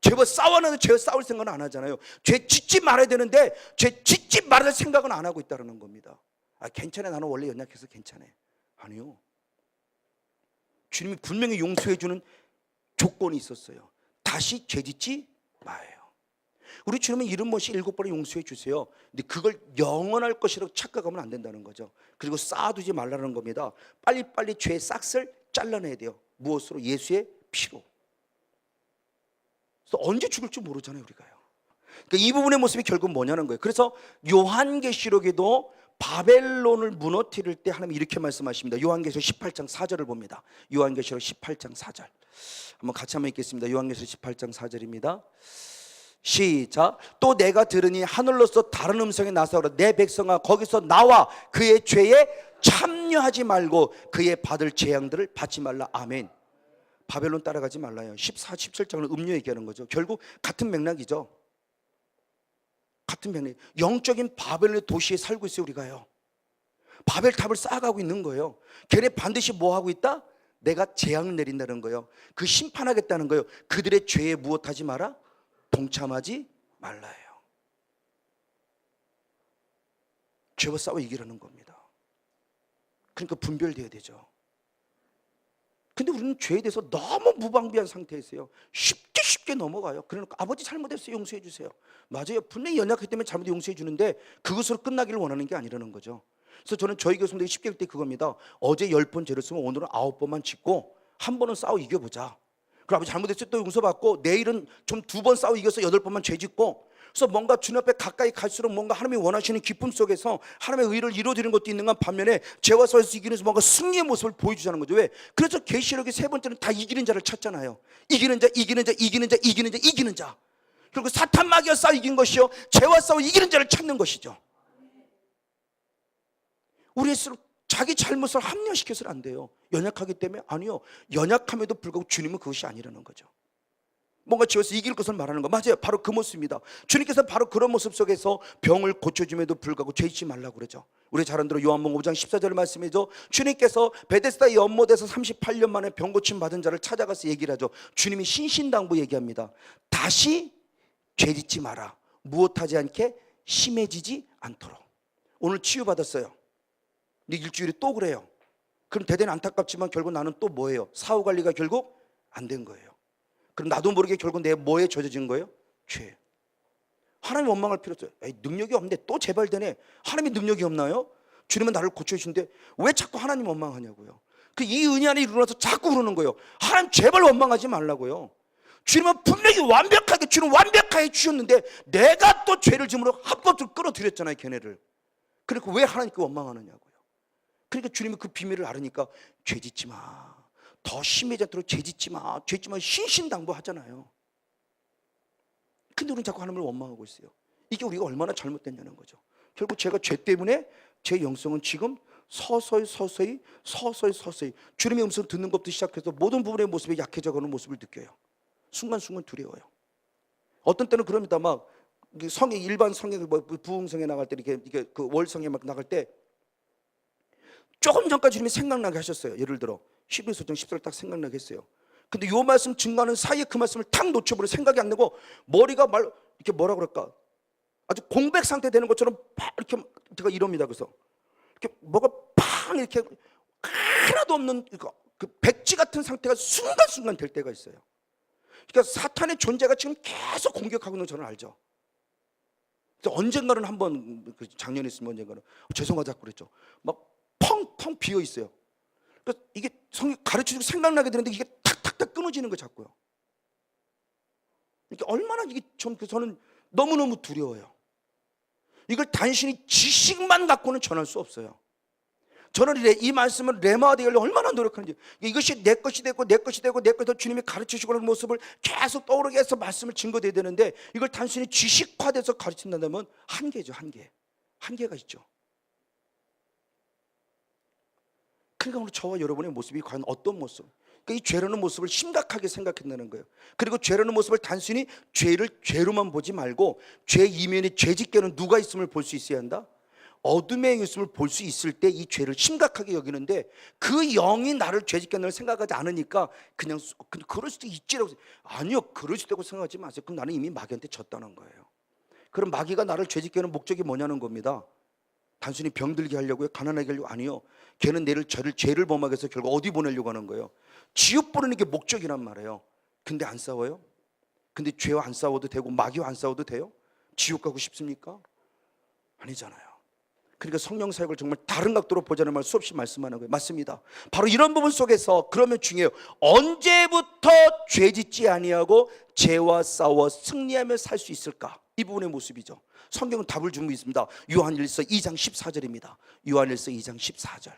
죄와 싸워는 죄와 싸울 생각은 안 하잖아요. 죄 짓지 말아야 되는데 죄 짓지 말아야 될 생각은 안 하고 있다는 겁니다. 괜찮아, 나는 원래 연약해서 괜찮아. 아니요. 주님이 분명히 용서해 주는 조건이 있었어요. 다시 죄짓지 마요. 우리 주님은 77번을 용서해 주세요. 근데 그걸 영원할 것이라고 착각하면 안 된다는 거죠. 그리고 쌓아두지 말라는 겁니다. 빨리빨리 죄의 싹을 잘라내야 돼요. 무엇으로? 예수의 피로. 그래서 언제 죽을지 모르잖아요, 우리가요. 그러니까 이 부분의 모습이 결국 뭐냐는 거예요. 그래서 요한계시록에도 바벨론을 무너뜨릴 때 하나님이 이렇게 말씀하십니다. 요한계시록 18장 4절을 봅니다. 요한계시록 18장 4절 한번 같이 한번 읽겠습니다. 요한계시록 18장 4절입니다. 시작. 또 내가 들으니 하늘로서 다른 음성이 나서라. 내 백성아, 거기서 나와 그의 죄에 참여하지 말고 그의 받을 재앙들을 받지 말라. 아멘. 바벨론 따라가지 말라요. 14, 17장은 음료 얘기하는 거죠. 결국 같은 맥락이죠. 같은 맥락. 영적인 바벨론의 도시에 살고 있어요, 우리가요. 바벨탑을 쌓아가고 있는 거예요. 걔네 반드시 뭐 하고 있다? 내가 재앙을 내린다는 거예요. 그 심판하겠다는 거예요. 그들의 죄에 무엇하지 마라? 동참하지 말라요. 죄와 싸워 이기라는 겁니다. 그러니까 분별돼야 되죠. 근데 우리는 죄에 대해서 너무 무방비한 상태에서요, 쉽게 넘어가요. 그러니까 아버지 잘못했어요, 용서해 주세요. 맞아요. 분명히 연약하기 때문에 잘못 용서해 주는데 그것으로 끝나기를 원하는 게 아니라는 거죠. 그래서 저는 저희 교수님들이 쉽게 할 때 그겁니다. 어제 10번 죄를 쓰면 오늘은 9번만 짓고 한 번은 싸워 이겨보자. 그럼 아버지 잘못했어요, 또 용서받고 내일은 좀 2번 싸워 이겨서 8번만 죄 짓고. 그래서 뭔가 주님 앞에 가까이 갈수록 뭔가 하나님이 원하시는 기쁨 속에서 하나님의 의를 이루어지는 것도 있는가, 반면에 죄와 싸워서 이기는 뭔가 승리의 모습을 보여주자는 거죠. 왜? 그래서 계시록의 3번째는 다 이기는 자를 찾잖아요. 이기는 자, 이기는 자, 이기는 자, 이기는 자, 이기는 자. 그리고 사탄 마귀와 싸워 이긴 것이요, 죄와 싸워 이기는 자를 찾는 것이죠. 우리일수록 자기 잘못을 합리화시켜서는 안 돼요. 연약하기 때문에? 아니요. 연약함에도 불구하고 주님은 그것이 아니라는 거죠. 뭔가 지어서 이길 것을 말하는 거 맞아요. 바로 그 모습입니다. 주님께서 바로 그런 모습 속에서 병을 고쳐줌에도 불구하고 죄 짓지 말라고 그러죠. 우리 잘 아는 대로 요한복음 5장 14절 말씀이죠. 주님께서 베데스다 연못에서 38년 만에 병 고침 받은 자를 찾아가서 얘기를 하죠. 주님이 신신당부 얘기합니다. 다시 죄 짓지 마라. 무엇하지 않게 심해지지 않도록. 오늘 치유받았어요. 근데 일주일에 또 그래요. 그럼 대단히 안타깝지만 결국 나는 또 뭐예요? 사후 관리가 결국 안 된 거예요. 그럼 나도 모르게 결국 내 뭐에 젖어진 거예요? 죄. 하나님 원망할 필요 없어요. 에이, 능력이 없는데 또 재발되네. 하나님이 능력이 없나요? 주님은 나를 고쳐주신데 왜 자꾸 하나님 원망하냐고요. 이 은혜 안에 일어나서 자꾸 그러는 거예요. 하나님 제발 원망하지 말라고요. 주님은 분명히 완벽하게, 주님 완벽하게 주셨는데 내가 또 죄를 지음으로 합법적으로 끌어들였잖아요, 걔네를. 그러니까 왜 하나님께 원망하느냐고요. 그러니까 주님이 그 비밀을 알으니까 죄 짓지 마. 더 심해지 않도록 죄 짓지 마. 죄 짓지 마. 신신당부하잖아요. 근데 우리는 자꾸 하나님을 원망하고 있어요. 이게 우리가 얼마나 잘못됐냐는 거죠. 결국 제가 죄 때문에 제 영성은 지금 서서히 주님의 음성 듣는 것부터 시작해서 모든 부분의 모습이 약해져가는 모습을 느껴요. 순간순간 두려워요. 어떤 때는 그럽니다. 막 성에, 일반 성에, 부흥성에 나갈 때 이렇게 그 월성에 막 나갈 때 조금 전까지 주님이 생각나게 하셨어요. 예를 들어 11서 장 10절 딱 생각나게 했어요. 근데 요 말씀 증거하는 사이에 그 말씀을 탁 놓쳐버려 생각이 안 나고 머리가 이렇게 뭐라 그럴까, 아주 공백 상태 되는 것처럼 팍 이렇게 제가 이럽니다. 그래서 이렇게 뭐가 팡 이렇게 하나도 없는 그 백지 같은 상태가 순간순간 될 때가 있어요. 그러니까 사탄의 존재가 지금 계속 공격하고 있는 걸 저는 알죠. 그래서 언젠가는 한번 작년에 있으면 언젠가는 죄송하다고 그랬죠. 막 펑펑 비어 있어요. 그러니까 이게 성경 가르쳐주고 생각나게 되는데 이게 탁탁탁 끊어지는 거 자꾸요. 이게 얼마나 이게 저는 너무너무 두려워요. 이걸 단순히 지식만 갖고는 전할 수 없어요. 저는 이 말씀을 레마되려고 얼마나 노력하는지, 이것이 내 것이 되고 내 것이 되고 내 것이 주님이 가르치시고 하는 모습을 계속 떠오르게 해서 말씀을 증거돼야 되는데 이걸 단순히 지식화돼서 가르친다면 한계죠. 한계가 있죠. 그러니까 오늘 저와 여러분의 모습이 과연 어떤 모습, 그러니까 이 죄라는 모습을 심각하게 생각한다는 거예요. 그리고 죄라는 모습을 단순히 죄를 죄로만 보지 말고 죄 이면에 죄짓게는 누가 있음을 볼 수 있어야 한다. 어둠의 있음을 볼 수 있을 때 이 죄를 심각하게 여기는데 그 영이 나를 죄짓게 하는 걸 생각하지 않으니까 그냥 그럴 수도 있지라고. 아니요, 그럴 수도 있다고 생각하지 마세요. 그럼 나는 이미 마귀한테 졌다는 거예요. 그럼 마귀가 나를 죄짓게 하는 목적이 뭐냐는 겁니다. 단순히 병들게 하려고요? 가난하게 하려고? 아니요. 걔는 저를 죄를 범하게 해서 결국 어디 보내려고 하는 거예요? 지옥 보내는 게 목적이란 말이에요. 근데 안 싸워요? 근데 죄와 안 싸워도 되고 마귀와 안 싸워도 돼요? 지옥 가고 싶습니까? 아니잖아요. 그러니까 성령 사역을 정말 다른 각도로 보자는 말 수없이 말씀하는 거예요. 맞습니다. 바로 이런 부분 속에서 그러면 중요해요. 언제부터 죄 짓지 아니하고 죄와 싸워 승리하며 살 수 있을까? 이 부분의 모습이죠. 성경은 답을 주고 있습니다. 요한일서 2장 14절입니다. 요한일서 2장 14절.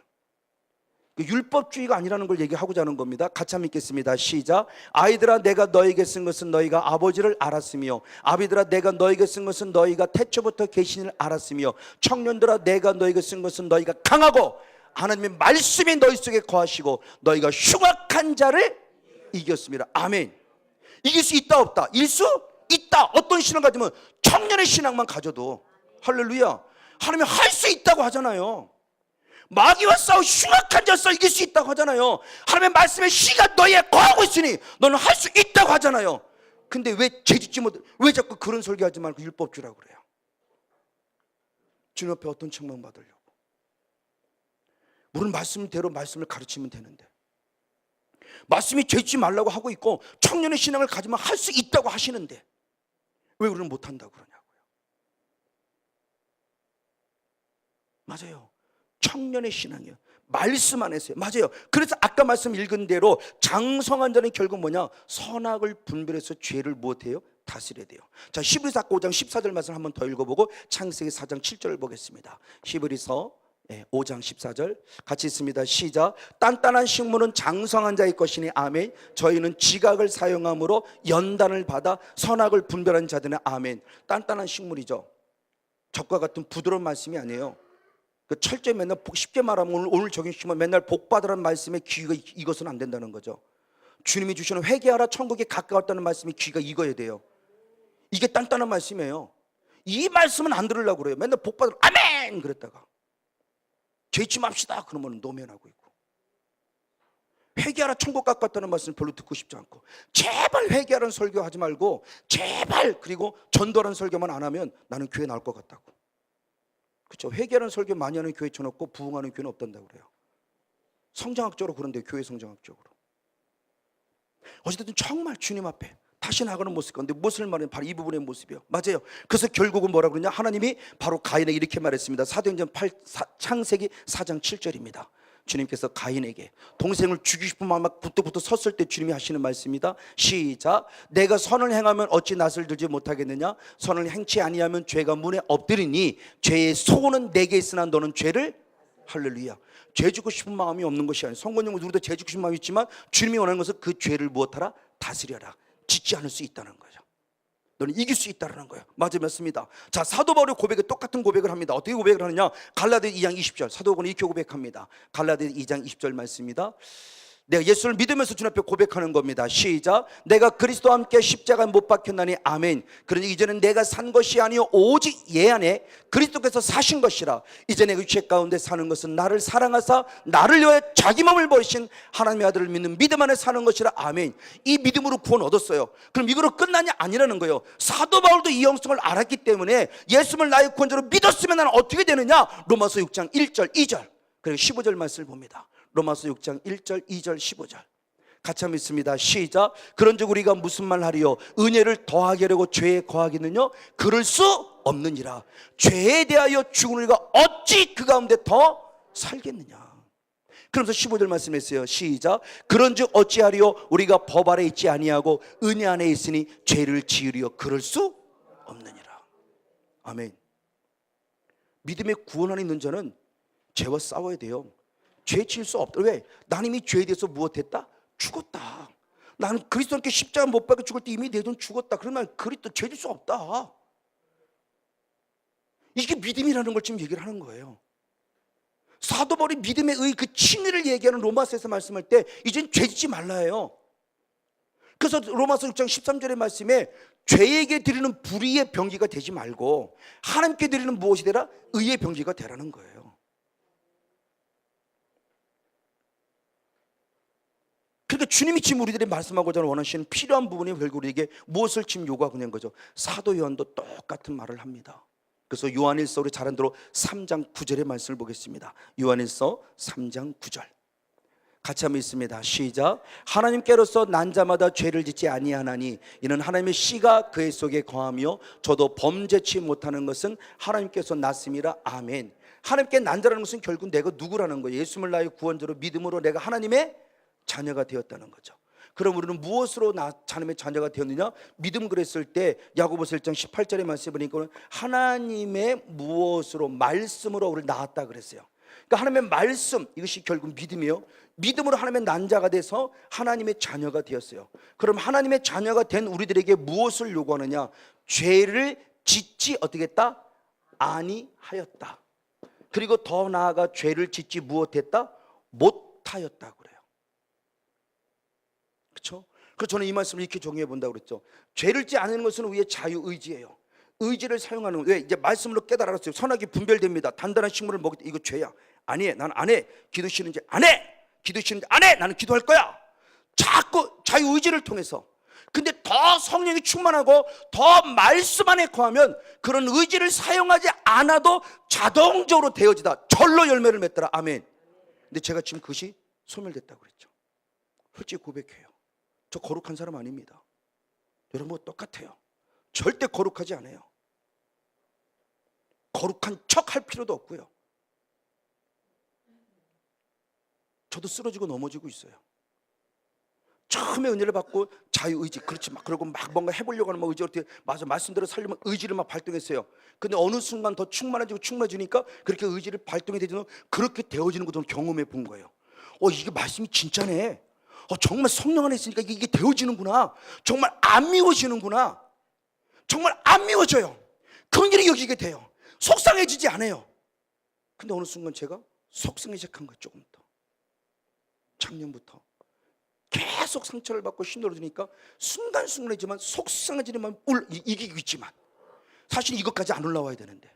율법주의가 아니라는 걸 얘기하고자 하는 겁니다. 같이 한번 읽겠습니다. 시작. 아이들아 내가 너에게 쓴 것은 너희가 아버지를 알았으며 아비들아 내가 너에게 쓴 것은 너희가 태초부터 계신 을 알았으며 청년들아 내가 너에게 쓴 것은 너희가 강하고 하나님의 말씀이 너희 속에 거하시고 너희가 흉악한 자를 이겼습니다. 아멘. 이길 수 있다 없다? 이길 수 있다. 어떤 신앙 가지면 청년의 신앙만 가져도 할렐루야. 하나님이 할 수 있다고 하잖아요. 마귀와 싸워 흉악한 자를 싸워 이길 수 있다고 하잖아요. 하나님의 말씀의 씨가 너희에 거하고 있으니 너는 할 수 있다고 하잖아요. 근데 왜 죄짓지 못해? 왜 자꾸 그런 설교하지 말고 율법주라고 그래요? 주님 앞에 어떤 책망 받으려고? 물론 말씀대로 말씀을 가르치면 되는데 말씀이 죄짓지 말라고 하고 있고 청년의 신앙을 가지면 할 수 있다고 하시는데 왜 우리는 못한다고 그러냐고요. 맞아요. 청년의 신앙이요. 말씀 안에서요. 맞아요. 그래서 아까 말씀 읽은 대로 장성한 자는 결국 뭐냐? 선악을 분별해서 죄를 무엇해요? 다스려야 돼요. 자, 히브리서 5장 14절 말씀 한번 더 읽어보고 창세기 4장 7절을 보겠습니다. 히브리서 5장 14절 같이 있습니다. 시작. 단단한 식물은 장성한 자의 것이니 아멘. 저희는 지각을 사용함으로 연단을 받아 선악을 분별한 자들은 아멘. 단단한 식물이죠. 적과 같은 부드러운 말씀이 아니에요. 그 철저히 맨날 쉽게 말하면 오늘 적용시키면 맨날 복 받으라는 말씀에 귀가 익어서는 안 된다는 거죠. 주님이 주시는 회개하라 천국에 가까웠다는 말씀에 귀가 익어야 돼요. 이게 단단한 말씀이에요. 이 말씀은 안 들으려고 그래요. 맨날 복 받으라 아멘 그랬다가 죄짓지 맙시다 그러면 노면하고 있고, 회개하라 천국 가까웠다는 말씀 별로 듣고 싶지 않고, 제발 회개하라는 설교하지 말고 제발 그리고 전도하는 설교만 안 하면 나는 교회 나올 것 같다고. 그렇죠. 회개하는 설교 많이 하는 교회 쳐놓고 부흥하는 교회는 없단다고 그래요. 성장학적으로 그런데 교회 성장학적으로. 어쨌든 정말 주님 앞에 다시 나가는 모습 가운데 무엇을 말하면 바로 이 부분의 모습이에요. 맞아요. 그래서 결국은 뭐라 그러냐? 하나님이 바로 가인에게 이렇게 말했습니다. 사도행전 창세기 4장 7절입니다. 주님께서 가인에게 동생을 죽이고 싶은 마음 부터 섰을 때 주님이 하시는 말씀입니다. 시작. 내가 선을 행하면 어찌 낯을 들지 못하겠느냐? 선을 행치 아니하면 죄가 문에 엎드리니 죄의 소원은 내게 있으나 너는 죄를, 할렐루야. 죄 짓고 싶은 마음이 없는 것이 아니에요. 성권용은 누구도 죄 짓고 싶은 마음이 있지만 주님이 원하는 것은 그 죄를 무엇하라? 다스려라. 짓지 않을 수 있다는 거죠. 너는 이길 수 있다는 거예요. 맞습니다. 자, 사도 바울의 고백에 똑같은 고백을 합니다. 어떻게 고백을 하느냐? 갈라디아 2장 20절 사도 바울은 이렇게 고백합니다. 갈라디아 2장 20절 말씀입니다. 내가 예수를 믿으면서 주님 앞에 고백하는 겁니다. 시작. 내가 그리스도와 함께 십자가에 못 박혔나니 아멘. 그러니 이제는 내가 산 것이 아니요 오직 얘 안에 그리스도께서 사신 것이라. 이제 내가 육체 가운데 사는 것은 나를 사랑하사 나를 위하여 자기 몸을 버리신 하나님의 아들을 믿는 믿음 안에 사는 것이라. 아멘. 이 믿음으로 구원 얻었어요. 그럼 이거로 끝나냐? 아니라는 거예요. 사도 바울도 이 영성을 알았기 때문에 예수를 나의 구원자로 믿었으면 나는 어떻게 되느냐? 로마서 6장 1절 2절 그리고 15절 말씀을 봅니다. 로마서 6장 1절 2절 15절 같이 한번 읽습니다. 시작. 그런즉 우리가 무슨 말 하리요? 은혜를 더하게 하려고 죄에 거하겠느냐? 그럴 수 없느니라. 죄에 대하여 죽은 우리가 어찌 그 가운데 더 살겠느냐? 그러면서 15절 말씀했어요. 시작. 그런즉 어찌하리요? 우리가 법 아래 있지 아니하고 은혜 안에 있으니 죄를 지으리요? 그럴 수 없느니라. 아멘. 믿음의 구원 안에 있는 자는 죄와 싸워야 돼요. 죄 지을 수 없다. 왜? 나는 이미 죄에 대해서 무엇했다? 죽었다. 나는 그리스도께 십자가 못 박혀 죽을 때 이미 내 돈 죽었다. 그러면 그리스도 죄 질 수 없다. 이게 믿음이라는 걸 지금 얘기를 하는 거예요. 사도 바울이 믿음의 의 그 칭의를 얘기하는 로마서에서 말씀할 때 이젠 죄 짓지 말라 해요. 그래서 로마서 6장 13절의 말씀에 죄에게 드리는 불의의 병기가 되지 말고 하나님께 드리는 무엇이 되라? 의의 병기가 되라는 거예요. 그러니까 주님이 지금 우리들이 말씀하고자 원하시는 필요한 부분이 결국 우리에게 무엇을 지금 요구하고 있는 거죠? 사도 요한도 똑같은 말을 합니다. 그래서 요한일서 우리 잘 아는 대로 3장 9절의 말씀을 보겠습니다. 요한일서 3장 9절 같이 한번 읽습니다. 시작. 하나님께로서 난 자마다 죄를 짓지 아니하나니 이는 하나님의 씨가 그의 속에 거하며 저도 범죄치 못하는 것은 하나님께서 낳습니다. 아멘. 하나님께 난 자라는 것은 결국 내가 누구라는 거예요. 예수님을 나의 구원자로 믿음으로 내가 하나님의 자녀가 되었다는 거죠. 그럼 우리는 무엇으로 하나님의 자녀가 되었느냐? 믿음 그랬을 때 야고보서 1장 18절의 말씀에 보니까 하나님의 무엇으로? 말씀으로 우리를 낳았다 그랬어요. 그러니까 하나님의 말씀, 이것이 결국 믿음이에요. 믿음으로 하나님의 난자가 돼서 하나님의 자녀가 되었어요. 그럼 하나님의 자녀가 된 우리들에게 무엇을 요구하느냐? 죄를 짓지 어떻게 했다? 아니하였다. 그리고 더 나아가 죄를 짓지 무엇했다? 못하였다 그래요. 그렇죠? 그래서 저는 이 말씀을 이렇게 정의해 본다고 그랬죠. 죄를 짓지 않는 것은 우리의 자유의지예요. 의지를 사용하는, 왜? 이제 말씀으로 깨달았어요. 선악이 분별됩니다. 단단한 식물을 먹을 때 이거 죄야. 안 해. 난 안 해. 기도 싫은지 안 해. 기도 싫은지 안 해. 나는 기도할 거야. 자꾸 자유의지를 통해서. 근데 더 성령이 충만하고 더 말씀 안에 거하면 그런 의지를 사용하지 않아도 자동적으로 되어지다. 절로 열매를 맺더라. 아멘. 근데 제가 지금 그것이 소멸됐다고 그랬죠. 솔직히 고백해요. 저 거룩한 사람 아닙니다. 여러분 똑같아요. 절대 거룩하지 않아요. 거룩한 척 할 필요도 없고요. 저도 쓰러지고 넘어지고 있어요. 처음에 은혜를 받고 자유의지, 그렇지 막 그러고 막 뭔가 해보려고 하는 막 의지, 어떻게 맞아 말씀대로 살려면 의지를 막 발동했어요. 근데 어느 순간 더 충만해지니까 그렇게 의지를 발동이 되지는 그렇게 되어지는 것도 경험해 본 거예요. 이게 말씀이 진짜네. 정말 성령 안에 있으니까 이게 되어지는구나. 정말 안 미워지는구나. 정말 안 미워져요. 그런 일이 여기게 돼요. 속상해지지 않아요. 근데 어느 순간 제가 속상해지 시작한 거예요. 조금 더. 작년부터 계속 상처를 받고 힘들어지니까 순간순간이지만 속상해지는 마음 이기고 있지만 사실 이것까지 안 올라와야 되는데,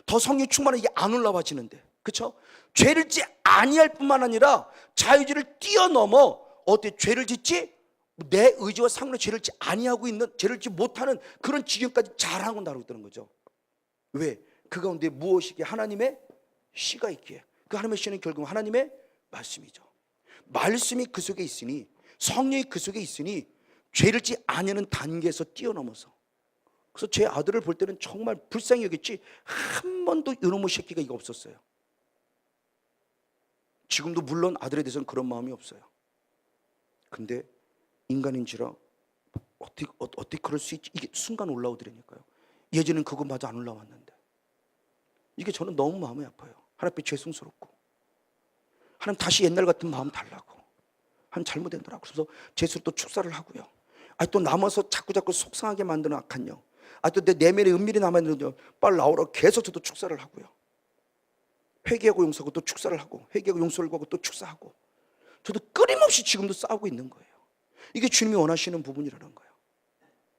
더 성령 충만한 이게 안 올라와지는데, 그렇죠? 죄를 짓지 아니할 뿐만 아니라 자유의지를 뛰어넘어 어떻게 죄를 짓지? 내 의지와 상관없이 죄를 짓지 아니하고 있는, 죄를 짓지 못하는 그런 지경까지 자랑하고 나르고 있다는 거죠. 왜? 그 가운데 무엇이기에? 하나님의 씨가 있기에. 그 하나님의 씨는 결국 하나님의 말씀이죠. 말씀이 그 속에 있으니, 성령이 그 속에 있으니 죄를 짓지 아니하는 단계에서 뛰어넘어서, 그래서 제 아들을 볼 때는 정말 불쌍히 여겼지 한 번도 이놈의 새끼가 이거 없었어요. 지금도 물론 아들에 대해서는 그런 마음이 없어요. 근데 인간인지라 어떻게 그럴 수 있지? 이게 순간 올라오더라니까요. 예전엔 그거마저 안 올라왔는데 이게 저는 너무 마음이 아파요. 하나님 앞에 죄송스럽고, 하나님 다시 옛날 같은 마음 달라고, 하나님 잘못했더라고. 그래서 제수로 또 축사를 하고요. 또 남아서 자꾸 속상하게 만드는 악한 영, 또 내 내면에 은밀히 남아있는 빨리 나오라 계속 저도 축사를 하고요. 회개하고 용서하고 또 축사를 하고, 회개하고 용서를 하고 또 축사하고, 저도 끊임없이 지금도 싸우고 있는 거예요. 이게 주님이 원하시는 부분이라는 거예요.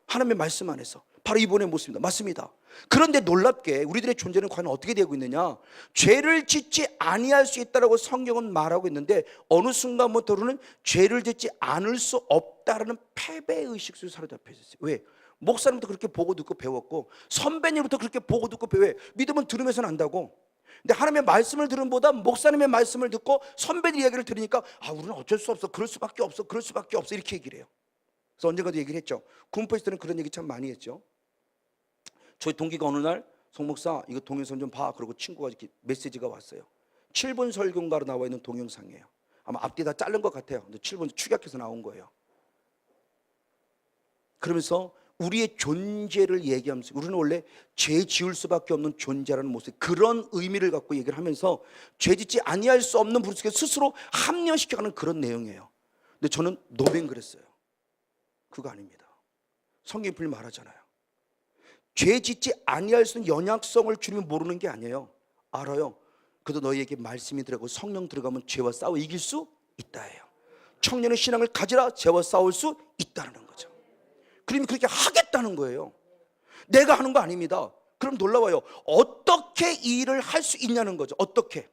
하나님의 말씀 안에서 바로 이번의 모습입니다. 맞습니다. 그런데 놀랍게 우리들의 존재는 과연 어떻게 되고 있느냐? 죄를 짓지 아니할 수 있다라고 성경은 말하고 있는데 어느 순간부터는 죄를 짓지 않을 수 없다라는 패배의식 속에 사로잡혀 있었어요. 왜? 목사님부터 그렇게 보고 듣고 배웠고, 선배님부터 그렇게 보고 듣고 배워요. 믿음은 들으면서 난다고. 근데 하나님의 말씀을 들은 보다 목사님의 말씀을 듣고 선배들 이야기를 들으니까 우리는 어쩔 수 없어, 그럴 수밖에 없어, 그럴 수밖에 없어, 이렇게 얘기를 해요. 그래서 언젠가도 얘기를 했죠. 군포에서 때는 그런 얘기 참 많이 했죠. 저희 동기가 어느 날 송 목사 이거 동영상 좀 봐, 그러고 친구가 이렇게 메시지가 왔어요. 7분 설교가로 나와 있는 동영상이에요. 아마 앞뒤 다 자른 것 같아요. 근데 7분 축약해서 나온 거예요. 그러면서 우리의 존재를 얘기하면서, 우리는 원래 죄 지을 수밖에 없는 존재라는 모습, 그런 의미를 갖고 얘기를 하면서 죄 짓지 아니할 수 없는 부분 속에 스스로 합리화시켜가는 그런 내용이에요. 근데 저는 노뱅 그랬어요. 그거 아닙니다. 성경이 분명히 말하잖아요. 죄 짓지 아니할 수 있는 연약성을 주님이 모르는 게 아니에요. 알아요. 그래도 너희에게 말씀이 들어가고 성령 들어가면 죄와 싸워 이길 수 있다예요. 청년의 신앙을 가지라, 죄와 싸울 수 있다는 거죠. 그러면 그렇게 하겠다는 거예요. 내가 하는 거 아닙니다. 그럼 놀라워요. 어떻게 이 일을 할 수 있냐는 거죠. 어떻게?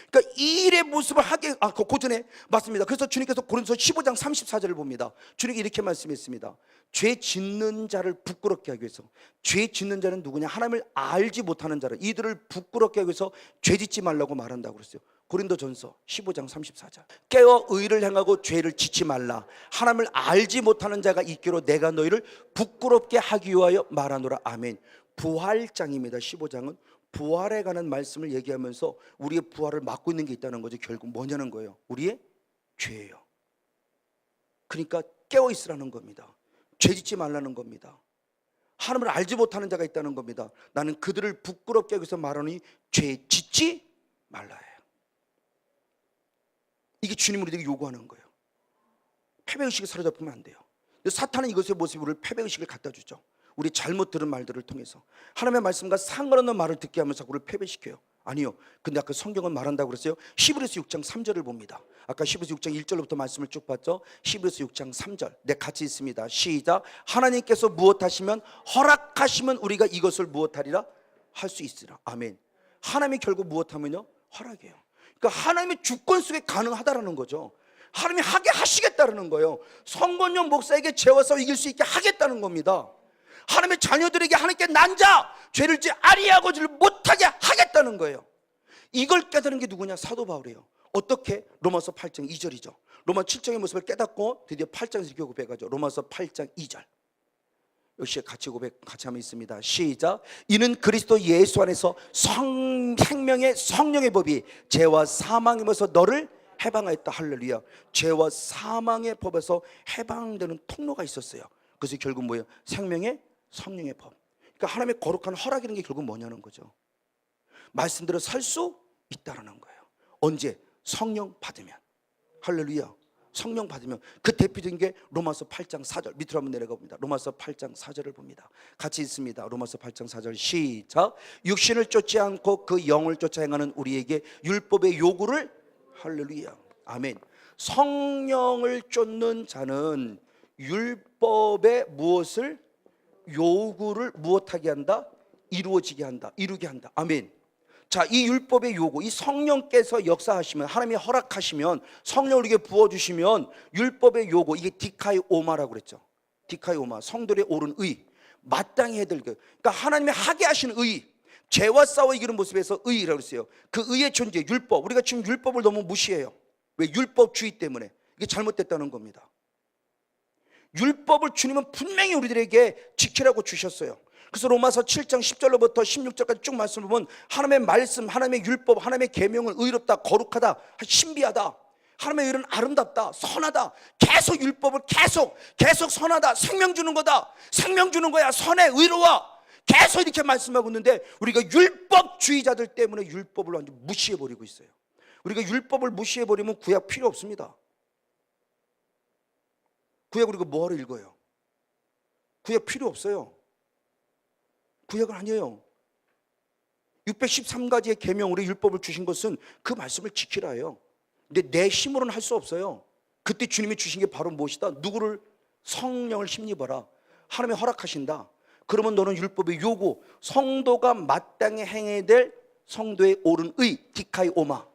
그러니까 이 일의 모습을 하게 고전에 맞습니다. 그래서 주님께서 고린도서 15장 34절을 봅니다. 주님이 이렇게 말씀했습니다. 죄 짓는 자를 부끄럽게 하기 위해서. 죄 짓는 자는 누구냐? 하나님을 알지 못하는 자를, 이들을 부끄럽게 하기 위해서 죄 짓지 말라고 말한다고 그랬어요. 고린도전서 15장 34절. 깨어 의를 행하고 죄를 짓지 말라. 하나님을 알지 못하는 자가 있기로 내가 너희를 부끄럽게 하기 위하여 말하노라. 아멘. 부활장입니다. 15장은 부활에 관한 말씀을 얘기하면서 우리의 부활을 막고 있는 게 있다는 거죠. 결국 뭐냐는 거예요. 우리의 죄예요. 그러니까 깨어 있으라는 겁니다. 죄 짓지 말라는 겁니다. 하나님을 알지 못하는 자가 있다는 겁니다. 나는 그들을 부끄럽게 하기 위해서 말하니 죄 짓지 말라 해요. 이게 주님이 우리에게 요구하는 거예요. 패배의식에 사로잡히면 안 돼요. 사탄은 이것의 모습이 우리를 패배의식을 갖다 주죠. 우리 잘못 들은 말들을 통해서 하나님의 말씀과 상관없는 말을 듣게 하면서 우리를 패배시켜요. 아니요. 근데 아까 성경은 말한다고 그랬어요. 히브리서 6장 3절을 봅니다. 아까 히브리서 6장 1절부터 말씀을 쭉 봤죠. 히브리서 6장 3절. 네, 같이 있습니다. 시작. 하나님께서 무엇하시면, 허락하시면 우리가 이것을 무엇하리라? 할 수 있으라. 아멘. 하나님이 결국 무엇하면요? 허락이에요. 그러니까 하나님의 주권 속에 가능하다라는 거죠. 하나님이 하게 하시겠다는 거예요. 성건용 목사에게 죄와 싸워 이길 수 있게 하겠다는 겁니다. 하나님의 자녀들에게 하나님께 난자 죄를 짓지 아니하고 죄를 못하게 하겠다는 거예요. 이걸 깨달은 게 누구냐? 사도 바울이에요. 어떻게? 로마서 8장 2절이죠. 로마 7장의 모습을 깨닫고 드디어 8장에서 이렇게 고백하죠. 로마서 8장 2절. 역시 같이 고백 같이 하면 있습니다. 시작. 이는 그리스도 예수 안에서 생명의 성령의 법이 죄와 사망의 법에서 너를 해방하였다. 할렐루야. 죄와 사망의 법에서 해방되는 통로가 있었어요. 그래서 결국 뭐예요? 생명의 성령의 법. 그러니까 하나님의 거룩한 허락이라는 게 결국 뭐냐는 거죠. 말씀대로 살 수 있다라는 거예요. 언제? 성령 받으면. 할렐루야. 성령 받으면. 그 대표적인 게 로마서 8장 4절. 밑으로 한번 내려가 봅니다. 로마서 8장 4절을 봅니다. 같이 있습니다. 로마서 8장 4절 시작. 육신을 쫓지 않고 그 영을 쫓아 행하는 우리에게 율법의 요구를, 할렐루야, 아멘. 성령을 쫓는 자는 율법의 무엇을, 요구를 무엇하게 한다? 이루어지게 한다. 이루게 한다. 아멘. 자, 이 율법의 요구, 이 성령께서 역사하시면, 하나님이 허락하시면, 성령을 우리에게 부어주시면 율법의 요구, 이게 디카이오마라고 그랬죠. 디카이오마, 성들의 옳은 의, 마땅히 해야 될 것. 그러니까 하나님이 하게 하시는 의, 죄와 싸워 이기는 모습에서 의라고 했어요. 그 의의 존재, 율법. 우리가 지금 율법을 너무 무시해요. 왜? 율법주의 때문에. 이게 잘못됐다는 겁니다. 율법을 주님은 분명히 우리들에게 지키라고 주셨어요. 그래서 로마서 7장 10절로부터 16절까지 쭉 말씀을 보면 하나님의 말씀, 하나님의 율법, 하나님의 계명은 의롭다, 거룩하다, 신비하다, 하나님의 의는 아름답다, 선하다. 계속 율법을 계속 선하다, 생명 주는 거다, 생명 주는 거야, 선해, 의로워, 계속 이렇게 말씀하고 있는데 우리가 율법주의자들 때문에 율법을 완전 무시해버리고 있어요. 우리가 율법을 무시해버리면 구약 필요 없습니다. 구약 우리가 뭐하러 읽어요? 구약 필요 없어요. 구약은 아니에요. 613가지의 계명, 우리 율법을 주신 것은 그 말씀을 지키라예요. 근데 내 힘으로는 할 수 없어요. 그때 주님이 주신 게 바로 무엇이다? 누구를? 성령을 힘입어라. 하나님이 허락하신다. 그러면 너는 율법의 요구, 성도가 마땅히 행해야 될 성도의 옳은 의, 디카이오마.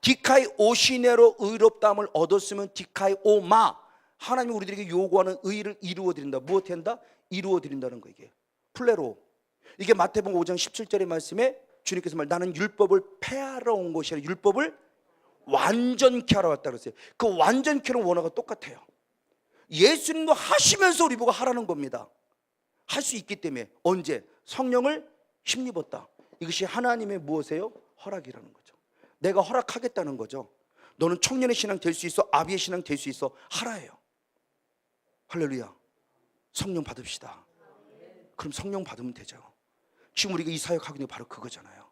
디카이오시네로 의롭다함을 얻었으면 디카이오마, 하나님이 우리들에게 요구하는 의를 이루어드린다. 무엇 한다? 이루어드린다는 거. 이게 플레로. 이게 마태복음 5장 17절의 말씀에 주님께서 나는 율법을 폐하러 온 것이 아니라 율법을 완전케 하러 왔다 그랬어요. 그 완전케는 원어가 똑같아요. 예수님도 하시면서 우리 보고 하라는 겁니다. 할 수 있기 때문에. 언제? 성령을 힘입었다. 이것이 하나님의 무엇이에요? 허락이라는 거죠. 내가 허락하겠다는 거죠. 너는 청년의 신앙 될 수 있어, 아비의 신앙 될 수 있어, 하라예요. 할렐루야. 성령 받읍시다. 그럼 성령 받으면 되죠. 지금 우리가 이 사역 하고 있는 게 바로 그거잖아요.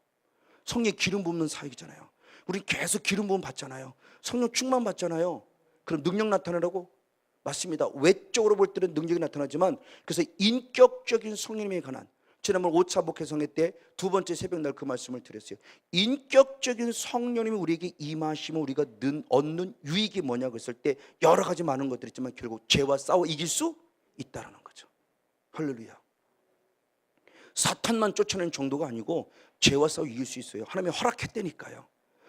성령 기름 붓는 사역이잖아요. 우리 계속 기름 부음 받잖아요. 성령 충만 받잖아요. 그럼 능력 나타나라고? 맞습니다. 외적으로 볼 때는 능력이 나타나지만, 그래서 인격적인 성령님에 관한, 지난번 5차 목회성회 때 두 번째 새벽날 그 말씀을 드렸어요. 인격적인 성령님이 우리에게 임하시면 우리가 얻는 유익이 뭐냐고 했을 때 여러 가지 많은 것들이 있지만 결국 죄와 싸워 이길 수 있다는 거죠. 할렐루야. 사탄만 쫓아내는 정도가 아니고 죄와 싸워 이길 수 있어요. 하나님이 허락했다니까요.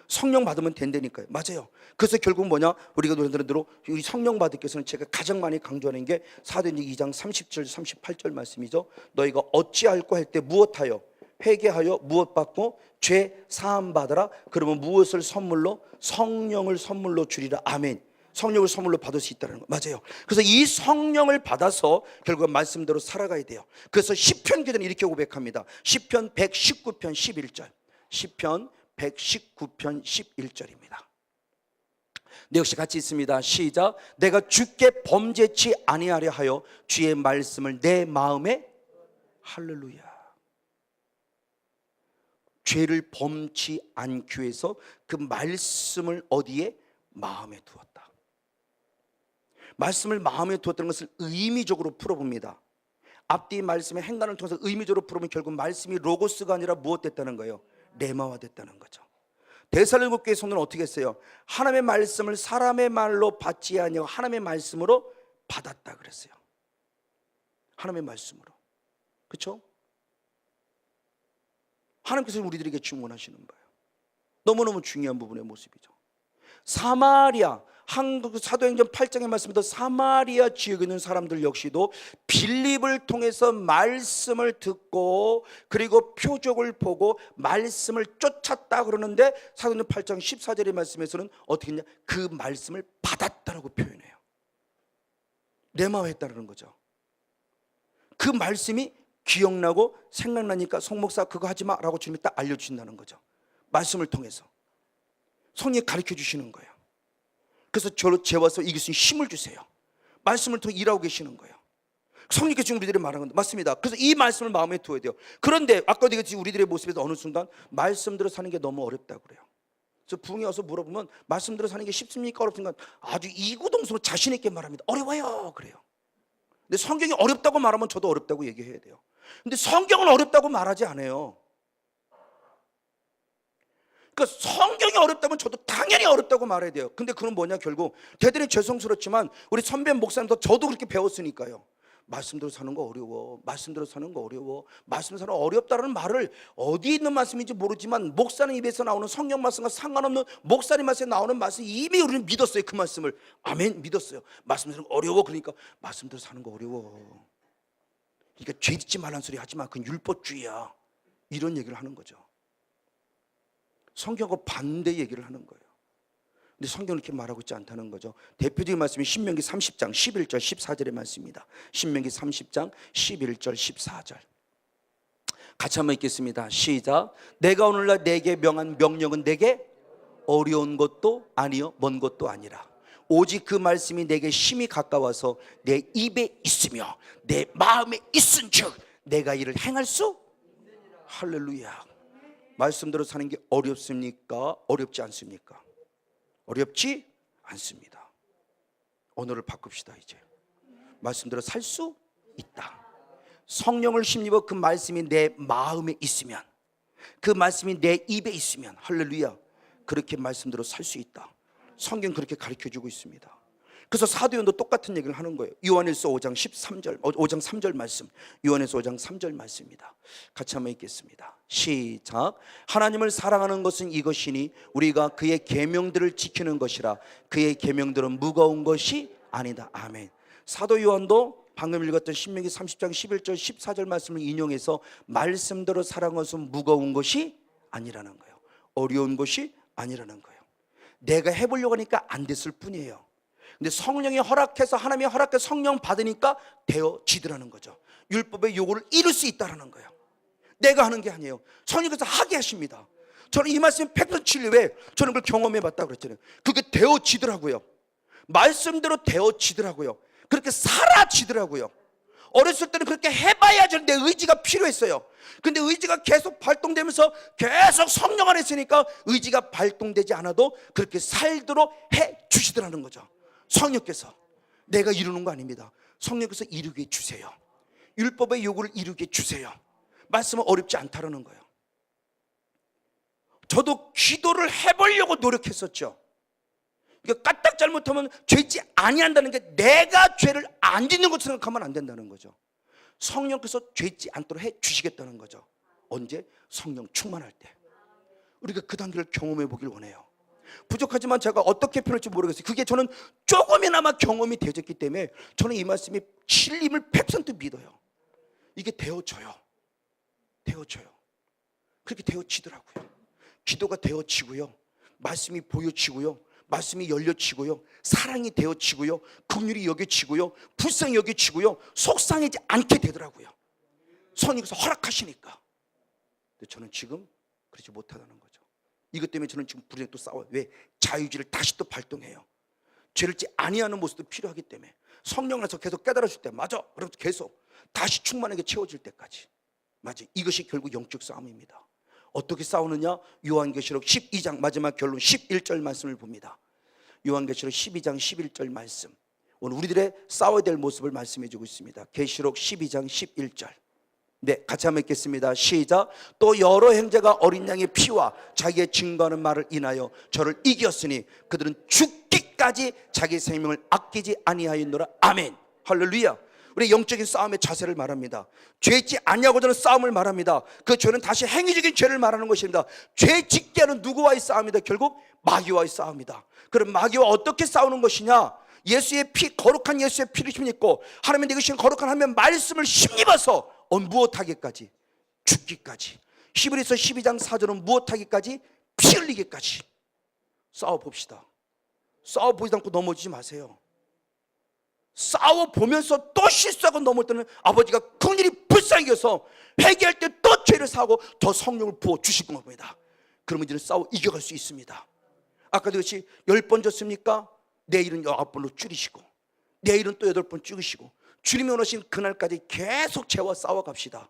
성령 받으면 된다니까요. 맞아요. 그래서 결국 뭐냐, 우리가 노래하는 대로 우리 성령 받을께 위해서는 제가 가장 많이 강조하는 게 사도행전 2장 30절 38절 말씀이죠. 너희가 어찌할꼬 할 때 무엇하여 회개하여 무엇 받고 죄 사함 받아라. 그러면 무엇을 선물로? 성령을 선물로 주리라. 아멘. 성령을 선물로 받을 수 있다는 거 맞아요. 그래서 이 성령을 받아서 결국 말씀대로 살아가야 돼요. 그래서 시편 기자는 이렇게 고백합니다. 시편 119편 11절. 시편 119편 11절입니다. 네, 역시 같이 있습니다. 시작. 내가 주께 범죄치 아니하려 하여 주의 말씀을 내 마음에, 할렐루야, 죄를 범치 않기 위해서 그 말씀을 어디에? 마음에 두었다. 말씀을 마음에 두었다는 것을 의미적으로 풀어봅니다. 앞뒤 말씀의 행간을 통해서 의미적으로 풀어보면 결국 말씀이 로고스가 아니라 무엇 됐다는 거예요? 레마화 됐다는 거죠. 데살로니가 교회 성도는 어떻게 했어요? 하나님의 말씀을 사람의 말로 받지 아니하고 하나님의 말씀으로 받았다 그랬어요. 하나님의 말씀으로. 그렇죠? 하나님께서 우리들에게 주문하시는 거예요. 너무너무 중요한 부분의 모습이죠. 사마리아, 한국 사도행전 8장의 말씀에도 사마리아 지역에 있는 사람들 역시도 빌립을 통해서 말씀을 듣고 그리고 표적을 보고 말씀을 쫓았다 그러는데 사도행전 8장 14절의 말씀에서는 어떻게 했냐? 그 말씀을 받았다라고 표현해요. 레마화했다는 거죠. 그 말씀이 기억나고 생각나니까 송목사 그거 하지 마라고 주님이 딱 알려주신다는 거죠. 말씀을 통해서 성령이 가르쳐 주시는 거예요. 그래서 저로 재워서 이길 수 있는 힘을 주세요. 말씀을 통해 일하고 계시는 거예요. 성령께서 지금 우리들이 말하는 건데 맞습니다. 그래서 이 말씀을 마음에 두어야 돼요. 그런데 아까 얘기했지 우리들의 모습에서 어느 순간 말씀대로 사는 게 너무 어렵다고 그래요. 그래서 부흥에 와서 물어보면 말씀대로 사는 게 쉽습니까? 어렵습니까? 아주 이구동성으로 자신 있게 말합니다. 어려워요 그래요. 근데 성경이 어렵다고 말하면 저도 어렵다고 얘기해야 돼요. 근데 성경은 어렵다고 말하지 않아요. 그러니까 성경이 어렵다면 저도 당연히 어렵다고 말해야 돼요. 근데 그건 뭐냐, 결국 대단히 죄송스럽지만 우리 선배 목사님도 저도 그렇게 배웠으니까요. 말씀대로 사는 거 어려워, 말씀대로 사는 거 어려워, 말씀대로 사는 거 어렵다는 말을 어디 있는 말씀인지 모르지만 목사님 입에서 나오는 성경 말씀과 상관없는 목사님 말씀에 나오는 말씀 이미 우리는 믿었어요. 그 말씀을 아멘 믿었어요. 말씀대로 어려워, 그러니까 말씀대로 사는 거 어려워, 그러니까 죄 짓지 말라는 소리 하지 마, 그건 율법주의야, 이런 얘기를 하는 거죠. 성경과 반대 얘기를 하는 거예요. 근데 성경은 이렇게 말하고 있지 않다는 거죠. 대표적인 말씀이 신명기 30장 11절 14절의 말씀입니다. 신명기 30장 11절 14절 같이 한번 읽겠습니다. 시작. 내가 오늘날 내게 명한 명령은 내게 어려운 것도 아니요 먼 것도 아니라 오직 그 말씀이 내게 심히 가까워서 내 입에 있으며 내 마음에 있은즉 내가 이를 행할 수. 할렐루야. 말씀대로 사는 게 어렵습니까? 어렵지 않습니까? 어렵지 않습니다. 언어를 바꿉시다. 이제 말씀대로 살 수 있다. 성령을 힘입어 그 말씀이 내 마음에 있으면, 그 말씀이 내 입에 있으면, 할렐루야, 그렇게 말씀대로 살 수 있다. 성경 그렇게 가르쳐주고 있습니다. 그래서 사도연도 똑같은 얘기를 하는 거예요. 요한일서 5장 3절 말씀, 요한일서 5장 3절 말씀입니다. 같이 한번 읽겠습니다. 시작. 하나님을 사랑하는 것은 이것이니 우리가 그의 계명들을 지키는 것이라. 그의 계명들은 무거운 것이 아니다. 아멘. 사도 요한도 방금 읽었던 신명기 30장 11절 14절 말씀을 인용해서 말씀대로 살아가는 것은 무거운 것이 아니라는 거예요. 어려운 것이 아니라는 거예요. 내가 해보려고 하니까 안 됐을 뿐이에요. 근데 성령이 허락해서, 하나님이 허락해서 성령 받으니까 되어지더라는 거죠. 율법의 요구를 이룰 수 있다는 거예요. 내가 하는 게 아니에요. 성령께서 하게 하십니다. 저는 이 말씀이 100% 진리. 왜? 저는 그걸 경험해 봤다고 그랬잖아요. 그게 되어지더라고요. 말씀대로 되어지더라고요. 그렇게 살아지더라고요. 어렸을 때는 그렇게 해봐야 내 의지가 필요했어요. 근데 의지가 계속 발동되면서 계속 성령 안에 있으니까 의지가 발동되지 않아도 그렇게 살도록 해 주시더라는 거죠. 성령께서. 내가 이루는 거 아닙니다. 성령께서 이루게 주세요. 율법의 요구를 이루게 주세요. 말씀은 어렵지 않다라는 거예요. 저도 기도를 해보려고 노력했었죠. 그러니까 까딱 잘못하면 죄지 아니한다는 게 내가 죄를 안 짓는 것처럼 생각하면 안 된다는 거죠. 성령께서 죄지 않도록 해 주시겠다는 거죠. 언제? 성령 충만할 때. 우리가 그 단계를 경험해 보길 원해요. 부족하지만 제가 어떻게 표현할지 모르겠어요. 그게 저는 조금이나마 경험이 되었기 때문에 저는 이 말씀이 진림을 100% 믿어요. 이게 되어져요. 되어져요. 그렇게 되어지더라고요. 기도가 되어지고요, 말씀이 보여지고요, 말씀이 열려지고요, 사랑이 되어지고요, 긍휼이 여겨지고요, 불쌍히 여겨지고요, 속상하지 않게 되더라고요. 성령께서 허락하시니까. 근데 저는 지금 그러지 못하다는 거죠. 이것 때문에 저는 지금 불행히 또 싸워요. 왜? 자유주의를 다시 또 발동해요. 죄를 짓지 아니하는 모습도 필요하기 때문에 성령 안에서 계속 깨달아줄 때, 맞아, 그럼 계속 다시 충만하게 채워질 때까지. 맞아, 이것이 결국 영적 싸움입니다. 어떻게 싸우느냐? 요한계시록 12장 마지막 결론 11절 말씀을 봅니다. 요한계시록 12장 11절 말씀, 오늘 우리들의 싸워야 될 모습을 말씀해 주고 있습니다. 계시록 12장 11절. 네, 같이 한번 읽겠습니다. 시작. 또 여러 형제가 어린 양의 피와 자기의 증거하는 말을 인하여 저를 이겼으니 그들은 죽기까지 자기 생명을 아끼지 아니하였노라. 아멘. 할렐루야. 우리 영적인 싸움의 자세를 말합니다. 죄짓지 아니하고 저는 싸움을 말합니다. 그 죄는 다시 행위적인 죄를 말하는 것입니다. 죄 짓게 하는 누구와의 싸움이다? 결국 마귀와의 싸움이다. 그럼 마귀와 어떻게 싸우는 것이냐? 예수의 피, 거룩한 예수의 피를 힘입고 하나님의 내 것이 거룩한 하나님의 말씀을 힘입어서 무엇하기까지? 죽기까지. 히브리서 12장 4절은 무엇하기까지? 피 흘리기까지. 싸워봅시다. 싸워보지 않고 넘어지지 마세요. 싸워보면서 또 실수하고 넘어올 때는 아버지가 긍휼히 불쌍히 여겨서 회개할 때 또 죄를 사고 더 성령을 부어주실 겁니다. 그러면 이제는 싸워 이겨갈 수 있습니다. 아까도 그렇지, 10번 졌습니까? 내일은 9번로 줄이시고, 내일은 또 8번 줄이시고, 주님이 원하신 그날까지 계속 죄와 싸워갑시다.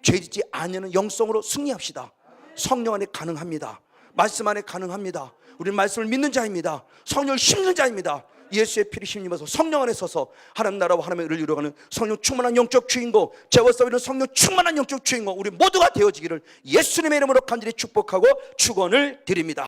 죄짓지 않으면 영성으로 승리합시다. 성령 안에 가능합니다. 말씀 안에 가능합니다. 우리는 말씀을 믿는 자입니다. 성령을 심는 자입니다. 예수의 피를 힘입어서 성령 안에 서서 하나님 나라와 하나님의 의를 이루어가는 성령 충만한 영적 주인공, 죄와 싸우는 성령 충만한 영적 주인공, 우리 모두가 되어지기를 예수님의 이름으로 간절히 축복하고 축원을 드립니다.